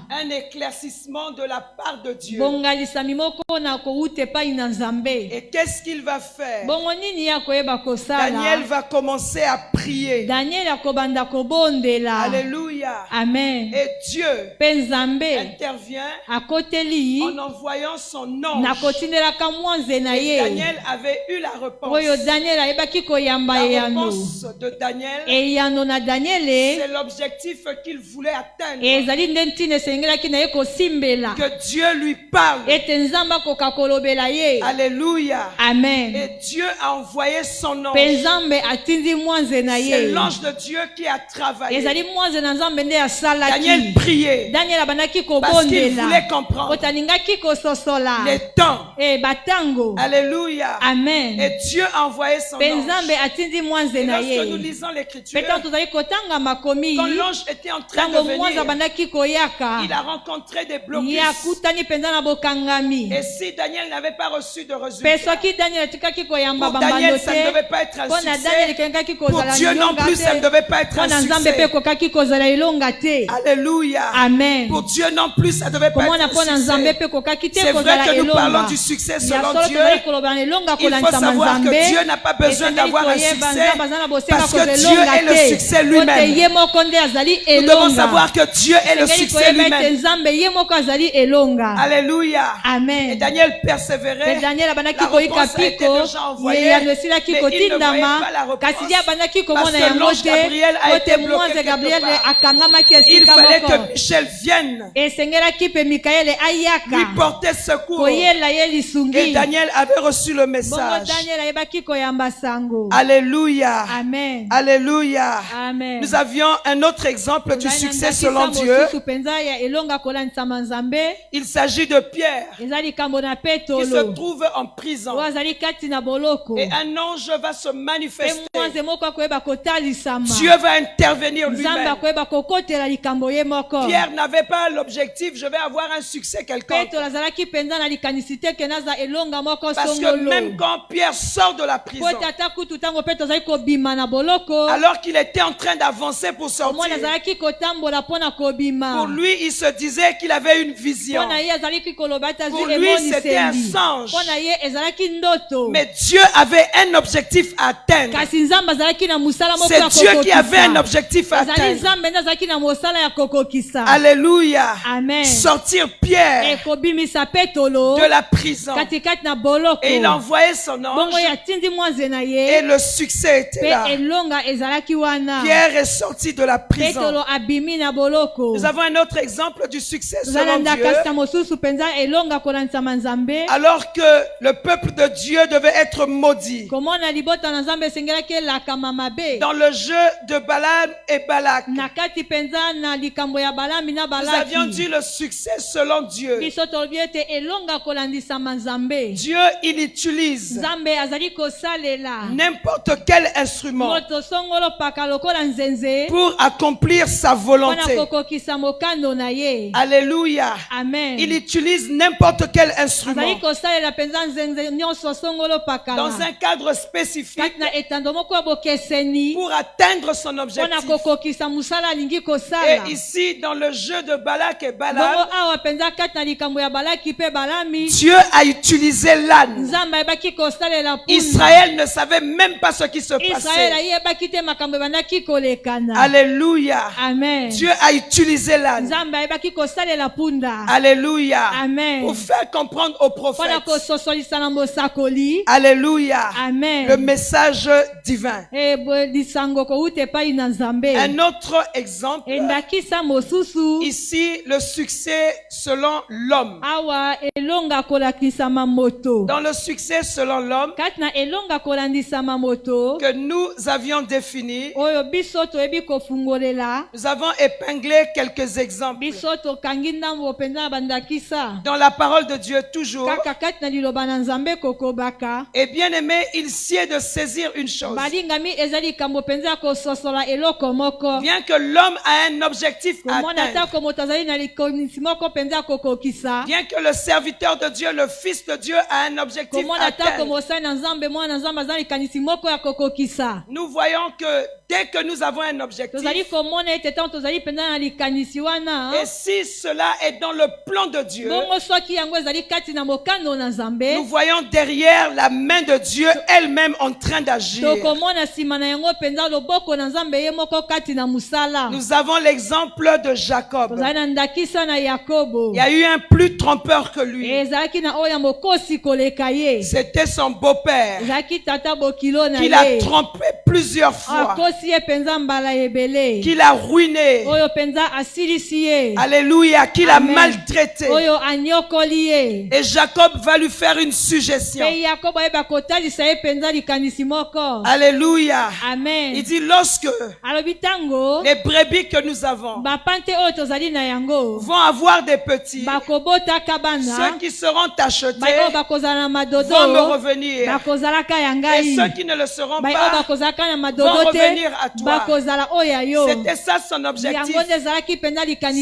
[SPEAKER 5] un éclaircissement de la part de Dieu. Et qu'est-ce qu'il va faire? Daniel va commencer à prier. Alléluia.
[SPEAKER 4] Amen.
[SPEAKER 5] Et Dieu intervient en envoyant son ange. Et Daniel avait eu la réponse. La réponse de Daniel, c'est l'objectif qu'il voulait atteindre. Que Dieu lui parle. Alléluia.
[SPEAKER 4] Amen.
[SPEAKER 5] Et Dieu a envoyé son ange. C'est l'ange de Dieu qui a travaillé. Daniel priait parce qu'il voulait comprendre les temps. Alléluia.
[SPEAKER 4] Amen.
[SPEAKER 5] Et Dieu a envoyé son ange. Et lorsque nous lisons l'écriture, quand l'ange était en train de venir, il a rencontré des blocus. Et si Daniel n'avait pas reçu de résultat, pour Daniel, ça ne devait pas être un succès. Pour Dieu non plus, ça ne devait pas être un succès. Alléluia.
[SPEAKER 4] Amen.
[SPEAKER 5] Pour Dieu non plus, ça ne devait pas être un succès. C'est vrai que nous parlons du succès selon Dieu. Il faut savoir que Dieu n'a pas besoin d'avoir un succès parce que Dieu est le succès lui-même. Nous devons savoir que Dieu est le succès lui-même. Alléluia.
[SPEAKER 4] Amen.
[SPEAKER 5] Et Daniel persévérait. La réponse a été déjà envoyée, mais il ne voyait pas la réponse parce que l'ange Gabriel a été bloqué quelque part. Il fallait que Michel vienne lui porter secours. Et Daniel avait reçu le message. Alléluia.
[SPEAKER 4] Amen.
[SPEAKER 5] Alléluia.
[SPEAKER 4] Amen.
[SPEAKER 5] Nous avions un autre exemple du succès selon Dieu. Il s'agit de Pierre qui se trouve en prison. Et un ange va se manifester. Dieu va intervenir lui-même. Pierre n'avait pas l'objectif, je vais avoir un succès quelconque. Parce que même quand Pierre sort de la prison, alors qu'il était en train d'avancer pour sortir, pour lui, il se disait qu'il avait une vision. Pour lui, c'était un songe. Mais Dieu avait un objectif à atteindre. C'est Dieu qui avait un objectif à atteindre. Alléluia.
[SPEAKER 4] Amen.
[SPEAKER 5] Sortir Pierre de la prison. Et il a envoyé son ange. Et le succès était là. Pierre est sorti de la prison. Nous avons un autre exemple du succès selon Dieu. Alors que le peuple de Dieu devait être maudit. Dans le jeu de Balaam et Balak, nous avions dit le succès selon Dieu. Dieu, il utilise n'importe quel instrument pour accomplir sa volonté. Alléluia.
[SPEAKER 4] Amen.
[SPEAKER 5] Il utilise n'importe quel instrument dans un cadre spécifique pour atteindre son objectif. Et ici, dans le jeu de Balak et Balaam, Dieu a utilisé l'âne. Israël ne savait même pas ce qui se passait. Alléluia.
[SPEAKER 4] Amen.
[SPEAKER 5] Dieu a utilisé l'âne. Alléluia.
[SPEAKER 4] Amen.
[SPEAKER 5] Pour faire comprendre aux prophètes.
[SPEAKER 4] Alléluia.
[SPEAKER 5] Amen. Le message divin. Un autre exemple. Ici, le succès selon l'homme. Dans le succès selon l'homme que nous avions défini, nous avons épinglé quelques exemples. Dans la parole de Dieu toujours. Et bien aimé, il sied de saisir une chose. Bien que l'homme a un objectif à atteindre, bien que le serviteur de Dieu, le Fils de Dieu a un objectif à atteindre, nous voyons que dès que nous avons un objectif, et si cela est dans le plan de Dieu, nous voyons derrière la main de Dieu elle-même en train d'agir. Nous avons l'exemple de Jacob. Il y a eu un plus trompeur que lui. C'était son beau-père qui l'a trompé plusieurs fois, qui l'a ruiné. Alléluia, qui l'a maltraité. Et Jacob va lui faire une suggestion. Alléluia.
[SPEAKER 4] Amen.
[SPEAKER 5] Il dit lorsque les brebis que nous avons vont avoir des petits, ceux qui seront achetés vont me revenir, et ceux qui ne le seront pas vont revenir à toi. C'était ça son objectif.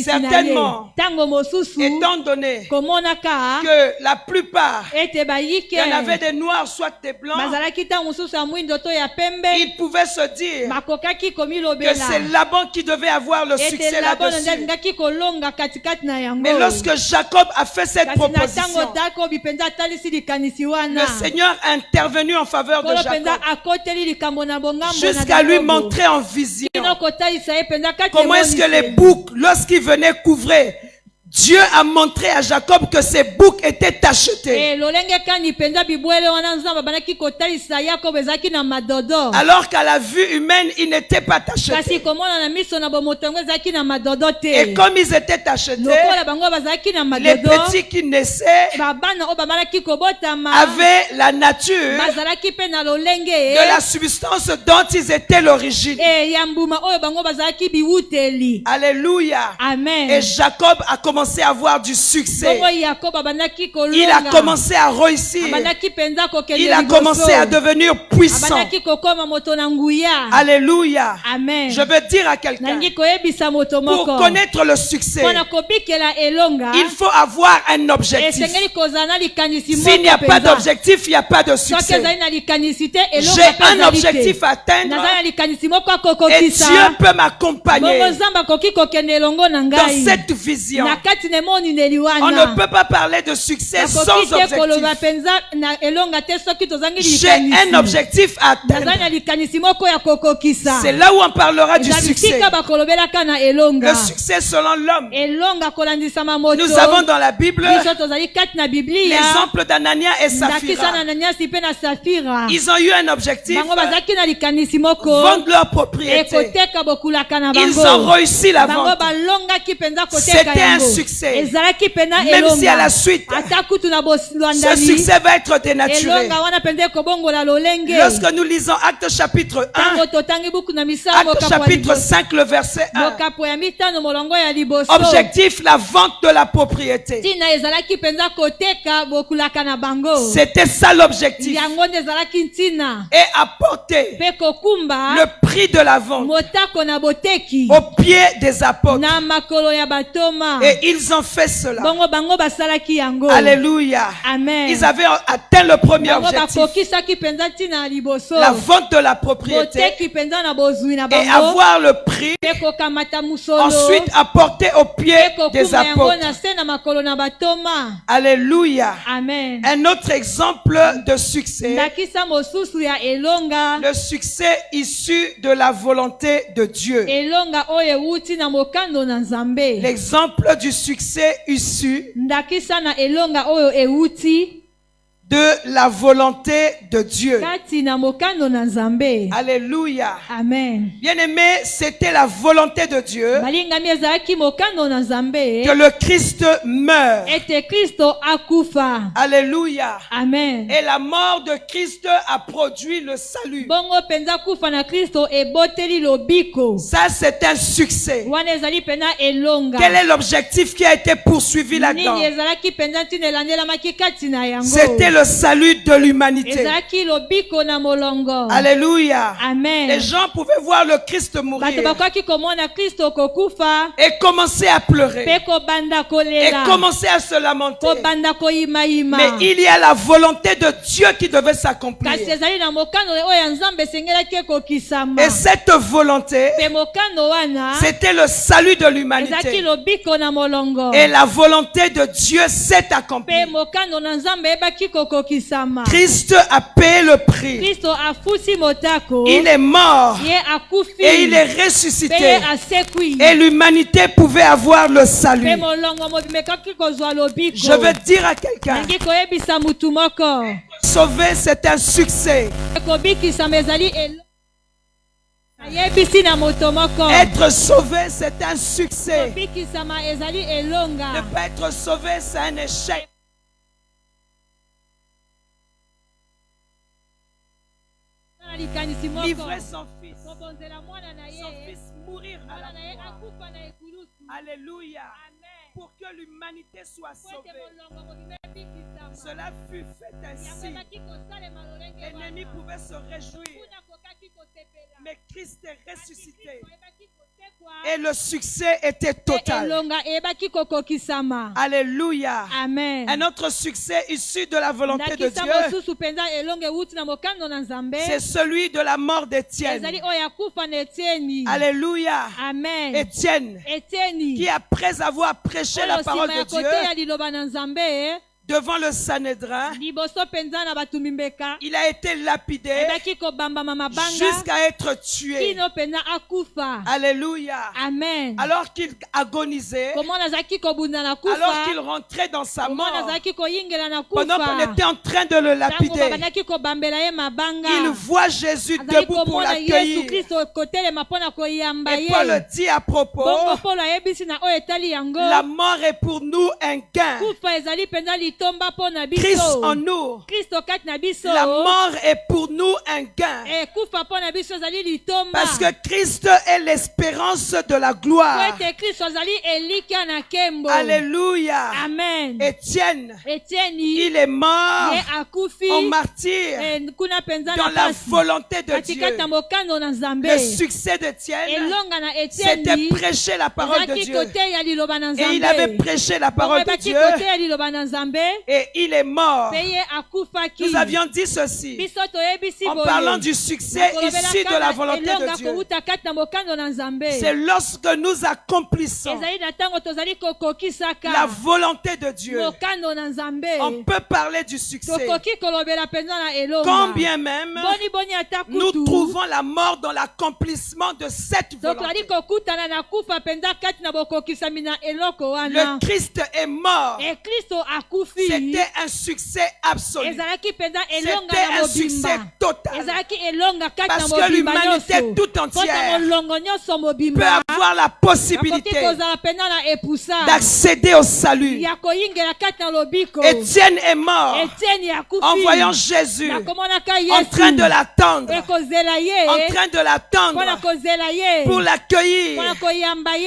[SPEAKER 5] Certainement, étant donné que la plupart, il y en avait des noirs soit des blancs, il pouvait se dire que c'est Laban qui devait avoir le succès là-dessus. Mais lorsque Jacob a fait cette proposition, le Seigneur a intervenu en faveur de Jacob jusqu'à lui montrer en vision comment est-ce que les boucs, lorsqu'ils venaient couvrir, Dieu a montré à Jacob que ces boucs étaient achetés. Alors qu'à la vue humaine, ils n'étaient pas achetés. Et comme ils étaient achetés, les petits qui naissaient avaient la nature de la substance dont ils étaient l'origine.
[SPEAKER 4] Alléluia.
[SPEAKER 5] Alléluia.
[SPEAKER 4] Amen.
[SPEAKER 5] Et Jacob a commencé commencé à avoir du succès.
[SPEAKER 4] bongo Yakobo abandaki kolonga,
[SPEAKER 5] Il a commencé à réussir.
[SPEAKER 4] abandaki penza kokende
[SPEAKER 5] Il a
[SPEAKER 4] liboso,
[SPEAKER 5] commencé à devenir puissant.
[SPEAKER 4] abandaki kokoma moto na nguya.
[SPEAKER 5] Alléluia.
[SPEAKER 4] Amen.
[SPEAKER 5] Je veux dire à quelqu'un,
[SPEAKER 4] Nangi koyebisa moto
[SPEAKER 5] pour
[SPEAKER 4] moko,
[SPEAKER 5] connaître le succès,
[SPEAKER 4] pona kobikela elonga,
[SPEAKER 5] il faut avoir un objectif.
[SPEAKER 4] esengeli kozana likanisi moko
[SPEAKER 5] S'il n'y a pas
[SPEAKER 4] penza.
[SPEAKER 5] d'objectif, il n'y a pas de
[SPEAKER 4] Soki
[SPEAKER 5] succès.
[SPEAKER 4] ezali na likanisi te, elonga
[SPEAKER 5] J'ai
[SPEAKER 4] mpe
[SPEAKER 5] un
[SPEAKER 4] ezali te.
[SPEAKER 5] objectif à atteindre
[SPEAKER 4] Naza na likanisi moko
[SPEAKER 5] et
[SPEAKER 4] akokokisa,
[SPEAKER 5] Dieu peut m'accompagner
[SPEAKER 4] bongo Nzambe akoki kokende elongo na
[SPEAKER 5] dans
[SPEAKER 4] ngai.
[SPEAKER 5] cette vision.
[SPEAKER 4] Na kati na emoneli
[SPEAKER 5] On
[SPEAKER 4] wana,
[SPEAKER 5] ne peut pas parler de succès sans
[SPEAKER 4] akoki te koloba
[SPEAKER 5] objectif.
[SPEAKER 4] penza na elonga te soki tozangi
[SPEAKER 5] J'ai un
[SPEAKER 4] likanisi.
[SPEAKER 5] objectif à
[SPEAKER 4] Naza
[SPEAKER 5] atteindre.
[SPEAKER 4] na likanisi moko ya kokokisa.
[SPEAKER 5] C'est là où on parlera du
[SPEAKER 4] Eza
[SPEAKER 5] succès.
[SPEAKER 4] bisika bakolobelaka na elonga.
[SPEAKER 5] Le succès selon l'homme.
[SPEAKER 4] Elonga kolandisama moto.
[SPEAKER 5] Nous avons dans la Bible
[SPEAKER 4] Biso tozali kati na Biblia.
[SPEAKER 5] l'exemple d'Anania et
[SPEAKER 4] Ndakisa na
[SPEAKER 5] Saphira.
[SPEAKER 4] Ananiasi pe na Safira.
[SPEAKER 5] Ils ont eu un objectif,
[SPEAKER 4] Bango bazaki na likanisi moko.
[SPEAKER 5] vendre leur propriété.
[SPEAKER 4] Ekoteka bokulaka na
[SPEAKER 5] Ils
[SPEAKER 4] bango.
[SPEAKER 5] ont réussi la
[SPEAKER 4] Bango
[SPEAKER 5] vente.
[SPEAKER 4] balongaki penza koteka
[SPEAKER 5] C'était un
[SPEAKER 4] yango.
[SPEAKER 5] succès.
[SPEAKER 4] Ezalaki pena
[SPEAKER 5] Même
[SPEAKER 4] elonga.
[SPEAKER 5] si à la suite,
[SPEAKER 4] Ata kutu na
[SPEAKER 5] ce
[SPEAKER 4] bosilwandani.
[SPEAKER 5] succès va être dénaturé.
[SPEAKER 4] Elonga wana penza kobongola lolenge.
[SPEAKER 5] Lorsque nous lisons Actes chapitre 1,
[SPEAKER 4] Tango totangi buku na misambo
[SPEAKER 5] Actes chapitre 5, le verset 1.
[SPEAKER 4] mokapo ya mitano molongo ya liboso.
[SPEAKER 5] Objectif, la vente de la propriété.
[SPEAKER 4] Tina ezalaki penza koteka bokulaka na bango.
[SPEAKER 5] C'était ça l'objectif.
[SPEAKER 4] Yango nde ezalaki ntina.
[SPEAKER 5] Et apporter
[SPEAKER 4] Pe kokumba
[SPEAKER 5] le prix de la vente
[SPEAKER 4] motako na boteki
[SPEAKER 5] au pied des apôtres.
[SPEAKER 4] na makolo ya batoma.
[SPEAKER 5] Et ils ont fait cela.
[SPEAKER 4] Bongo bango basalaki yango.
[SPEAKER 5] Alléluia.
[SPEAKER 4] Amen.
[SPEAKER 5] Ils avaient atteint le premier
[SPEAKER 4] Bango
[SPEAKER 5] objectif.
[SPEAKER 4] bakokisaki penza ntina na liboso.
[SPEAKER 5] La vente de la propriété.
[SPEAKER 4] Boteki penza na bozwi na
[SPEAKER 5] Et
[SPEAKER 4] bango.
[SPEAKER 5] avoir le prix.
[SPEAKER 4] Pe kokamata musolo.
[SPEAKER 5] Ensuite apporter au pied
[SPEAKER 4] Pe
[SPEAKER 5] des
[SPEAKER 4] kokuma yango
[SPEAKER 5] apôtres.
[SPEAKER 4] na se na makolo na batoma.
[SPEAKER 5] Alléluia.
[SPEAKER 4] Amen.
[SPEAKER 5] Un autre exemple de succès.
[SPEAKER 4] Ndakisa mosusu ya elonga.
[SPEAKER 5] Le succès issu de la volonté de Dieu.
[SPEAKER 4] Elonga oyo ewuti na mokando na Nzambe.
[SPEAKER 5] L'exemple du succès issu
[SPEAKER 4] Ndakisa na elonga oyo ewuti
[SPEAKER 5] de la volonté de Dieu.
[SPEAKER 4] kati na mokando na Nzambe.
[SPEAKER 5] Alléluia.
[SPEAKER 4] Amen.
[SPEAKER 5] Bien-aimé, c'était la volonté de Dieu
[SPEAKER 4] Balingami ezalaki mokando na Nzambe
[SPEAKER 5] que le Christ meure.
[SPEAKER 4] ete Kristo akufa.
[SPEAKER 5] Alléluia.
[SPEAKER 4] Amen.
[SPEAKER 5] Et la mort de Christ a produit le salut.
[SPEAKER 4] Bongo penza kufa na Kristo eboteli lobiko.
[SPEAKER 5] Ça, c'est un succès.
[SPEAKER 4] Wana ezali pena elonga.
[SPEAKER 5] Quel est l'objectif qui a été poursuivi là-dedans?
[SPEAKER 4] Nini ezalaki penza ntina elandelamaki kati na yango.
[SPEAKER 5] C'était le salut de l'humanité.
[SPEAKER 4] Ezalaki lobiko na molongo.
[SPEAKER 5] Alléluia.
[SPEAKER 4] Amen.
[SPEAKER 5] Les gens pouvaient voir le Christ
[SPEAKER 4] Bato
[SPEAKER 5] mourir
[SPEAKER 4] bakwaki komona Kristo kokufa.
[SPEAKER 5] et commencer à pleurer
[SPEAKER 4] Pe kobanda
[SPEAKER 5] et
[SPEAKER 4] kolela.
[SPEAKER 5] commencer à se lamenter.
[SPEAKER 4] Kobanda koyimayima.
[SPEAKER 5] Mais il y a la volonté de Dieu qui devait s'accomplir.
[SPEAKER 4] Kasi ezali na mokano oyo ya Nzambe esengelaki ekokisama.
[SPEAKER 5] Et cette volonté,
[SPEAKER 4] Pe mokano wana
[SPEAKER 5] c'était le salut de
[SPEAKER 4] ezalaki
[SPEAKER 5] l'humanité.
[SPEAKER 4] lobiko na molongo.
[SPEAKER 5] Et la volonté de Dieu s'est accomplie.
[SPEAKER 4] Pe mokano na Nzambe ebaki kokokisama.
[SPEAKER 5] Christ a payé le prix.
[SPEAKER 4] Kristo afusi motako.
[SPEAKER 5] Il est mort
[SPEAKER 4] Ye akufi.
[SPEAKER 5] et il est
[SPEAKER 4] Pe ye
[SPEAKER 5] ressuscité.
[SPEAKER 4] asekwi.
[SPEAKER 5] Et l'humanité pouvait avoir le
[SPEAKER 4] Pe
[SPEAKER 5] salut.
[SPEAKER 4] molongo mobimekaki kozwa lobiko.
[SPEAKER 5] Je veux dire à quelqu'un,
[SPEAKER 4] Nangi koyebisa mutu moko.
[SPEAKER 5] sauver c'est un succès.
[SPEAKER 4] Ekobikisama ezali elo. Ayebisi na moto moko.
[SPEAKER 5] Être sauvé c'est un succès.
[SPEAKER 4] Ekobikisama ezali elonga.
[SPEAKER 5] Ne pas être sauvé c'est un échec.
[SPEAKER 4] Na likanisi moko.
[SPEAKER 5] Livrer son fils.
[SPEAKER 4] Kobonzela mwana na
[SPEAKER 5] Son
[SPEAKER 4] ye.
[SPEAKER 5] fils mourir à
[SPEAKER 4] Mwana na ye
[SPEAKER 5] la croix.
[SPEAKER 4] akufa na ekulusu.
[SPEAKER 5] Alléluia.
[SPEAKER 4] Amen.
[SPEAKER 5] Pour que l'humanité soit
[SPEAKER 4] Po ete
[SPEAKER 5] sauvée.
[SPEAKER 4] molongo mobimba ebikisama.
[SPEAKER 5] Cela fut fait ainsi.
[SPEAKER 4] Yambelaki kosalema lolenge
[SPEAKER 5] L'ennemi
[SPEAKER 4] wana.
[SPEAKER 5] pouvait se réjouir.
[SPEAKER 4] Kuna kokaki kosepela.
[SPEAKER 5] Mais Christ est ressuscité.
[SPEAKER 4] Kristo ebaki kotekwa.
[SPEAKER 5] Et le succès était
[SPEAKER 4] Pe
[SPEAKER 5] total.
[SPEAKER 4] elonga ebaki kokokisama.
[SPEAKER 5] Alléluia.
[SPEAKER 4] Amen.
[SPEAKER 5] Un autre succès issu de la volonté de
[SPEAKER 4] Ndakisa
[SPEAKER 5] Dieu,
[SPEAKER 4] mosusu penza elonga ewuti na mokando na Nzambe.
[SPEAKER 5] c'est celui de la mort d'Étienne.
[SPEAKER 4] Ezali oyo akufa na Etieni.
[SPEAKER 5] Alléluia.
[SPEAKER 4] Amen.
[SPEAKER 5] Étienne,
[SPEAKER 4] Etieni.
[SPEAKER 5] qui après avoir prêché la
[SPEAKER 4] Oyo
[SPEAKER 5] parole
[SPEAKER 4] nsima
[SPEAKER 5] de
[SPEAKER 4] ya
[SPEAKER 5] Dieu
[SPEAKER 4] koteya liloba na Nzambe.
[SPEAKER 5] devant le Sanhédrin,
[SPEAKER 4] Liboso penza na batumi mbeka.
[SPEAKER 5] il a été lapidé
[SPEAKER 4] Ebaki kobambama mabanga.
[SPEAKER 5] jusqu'à être tué.
[SPEAKER 4] Kino penza akufa.
[SPEAKER 5] Alléluia.
[SPEAKER 4] Amen.
[SPEAKER 5] Alors qu'il agonisait,
[SPEAKER 4] Komona azalaki kobunda na
[SPEAKER 5] alors
[SPEAKER 4] kufa.
[SPEAKER 5] qu'il rentrait dans sa
[SPEAKER 4] Komona
[SPEAKER 5] mort,
[SPEAKER 4] azalaki koyingela na
[SPEAKER 5] pendant qu'on
[SPEAKER 4] kufa.
[SPEAKER 5] était en train de le
[SPEAKER 4] Tango
[SPEAKER 5] lapider,
[SPEAKER 4] babandaki kobambela ye mabanga.
[SPEAKER 5] il voit Jésus
[SPEAKER 4] Azali
[SPEAKER 5] debout pour
[SPEAKER 4] komona Yesu
[SPEAKER 5] l'accueillir.
[SPEAKER 4] Kristo kotelema mpona koyamba
[SPEAKER 5] Et
[SPEAKER 4] ye.
[SPEAKER 5] Paul dit à propos,
[SPEAKER 4] Bongo Paul ayebisi na oyo etali yango.
[SPEAKER 5] la mort est pour nous un gain.
[SPEAKER 4] Kufa ezali penza
[SPEAKER 5] Christ en nous. La mort est pour nous un gain. Parce que Christ est l'espérance de la gloire. Alléluia.
[SPEAKER 2] Amen.
[SPEAKER 5] Étienne, il est mort en martyr dans la volonté de Dieu. Le succès d'Étienne, c'était prêcher la parole de Dieu. Et il avait prêché la parole de Dieu. Et il est mort. Nous avions dit ceci en parlant du succès issu de la volonté de Dieu. C'est lorsque nous accomplissons la volonté de Dieu, on peut parler du succès. Quand bien même nous trouvons la mort dans l'accomplissement de cette volonté. Le Christ est mort. C'était un succès absolu. C'était un succès total. Parce que l'humanité tout entière peut avoir la possibilité d'accéder au salut. Étienne est mort en voyant Jésus en train de l'attendre. En train de l'attendre pour l'accueillir.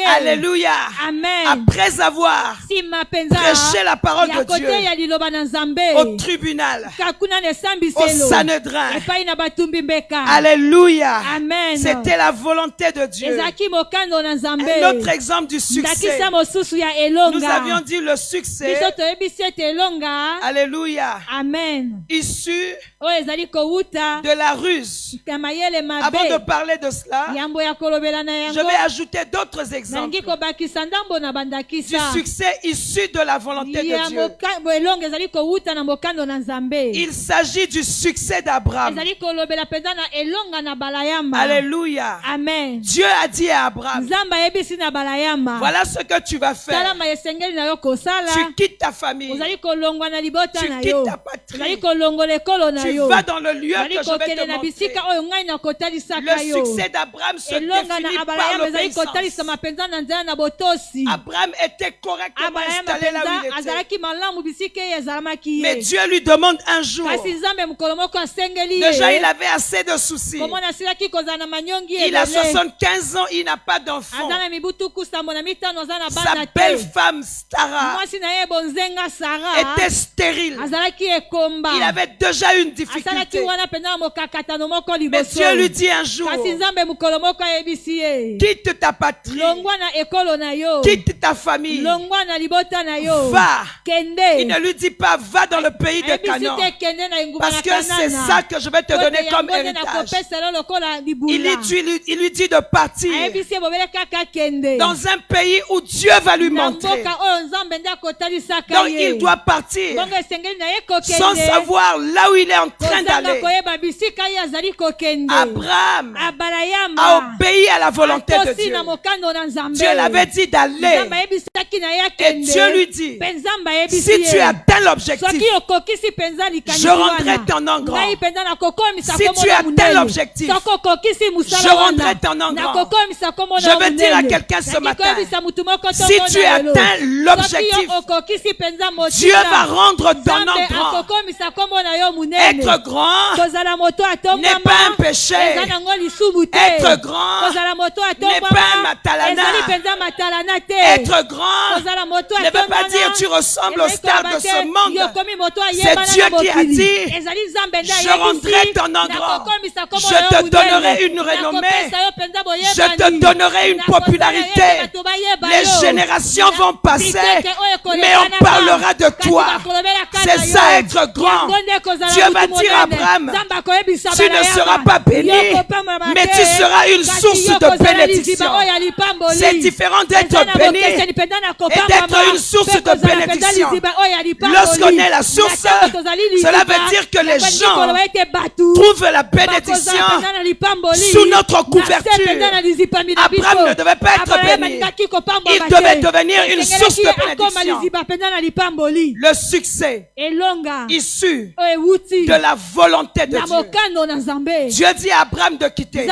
[SPEAKER 5] Alléluia. Après avoir prêché la parole de Dieu au tribunal, au Sanhédrin. Alléluia. C'était la volonté de Dieu. Un autre exemple du succès. Nous avions dit le succès. Alléluia. Issu de la ruse. Avant de parler de cela, je vais ajouter d'autres exemples du succès issu de la volonté de Dieu. Il s'agit du succès d'Abraham. Alléluia. Dieu a dit à Abraham, voilà ce que tu vas faire. Tu quittes ta famille. Tu quittes ta patrie. Tu vas dans le lieu que je vais te montrer. Le succès d'Abraham se définit par l'obéissance. Abraham était correctement installé là où il était. Mais Dieu lui demande un jour. Déjà il avait assez de soucis. Il a 75 ans, il n'a pas d'enfant. Sa belle femme Sarah était stérile. Il avait déjà une difficulté. Mais Dieu lui dit un jour, quitte ta patrie, quitte ta famille, va. Il ne lui dit pas va dans le pays de Canaan, parce que c'est ça que je vais te donner comme héritage. Il lui dit de partir dans un pays où Dieu va lui montrer. Donc il doit partir sans savoir là où il est en train d'aller. Abraham a obéi à la volonté de Dieu. Dieu l'avait dit d'aller. Et Dieu lui dit, si tu atteins l'objectif, je rendrai ton nom grand. Si tu atteins l'objectif, je rendrai ton nom grand. Je veux dire à quelqu'un ce matin, si tu atteins l'objectif, Dieu va rendre ton nom grand. Être grand n'est pas un péché. Être grand n'est pas un matalana. Être grand ne veut pas dire tu ressembles aux stars de ce monde. C'est Dieu qui a dit, je rendrai ton nom grand. Je te donnerai une renommée. Je te donnerai une popularité. Les générations vont passer, mais on parlera de toi. C'est ça être grand. Dieu va dire à Abraham, tu ne seras pas béni, mais tu seras une source de bénédiction. C'est différent d'être béni et d'être une source de bénédiction. Lorsqu'on est la source, cela veut dire que les gens trouvent la bénédiction sous notre couverture. Abraham ne devait pas être béni. Il devait devenir une source de bénédiction. Le succès issu de la volonté de Dieu. Dieu dit à Abraham de quitter,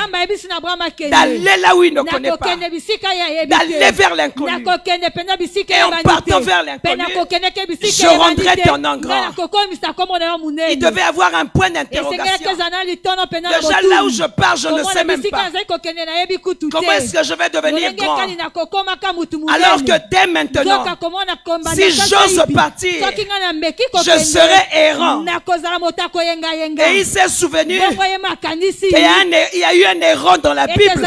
[SPEAKER 5] d'aller là où il ne connaît pas, d'aller vers l'inconnu. Et en partant vers l'inconnu, je rendrai ton nom grand. Il devait avoir un point d'interrogation. Déjà là où je pars, je ne sais même pas. Comment est-ce que je vais devenir grand? Alors que dès maintenant, si j'ose partir, je serai errant. Et il s'est souvenu qu'il y a eu un errant dans la Bible.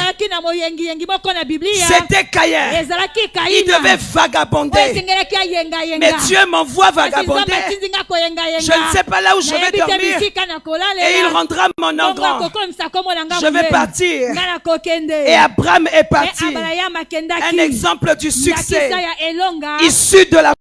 [SPEAKER 5] C'était Caïn. Il devait vagabonder. Mais Dieu m'envoie vagabonder. Je ne sais pas là où je vais dormir. Et il rendra mon nom grand. Je vais partir. Et Abraham est parti. Un exemple du succès issu de la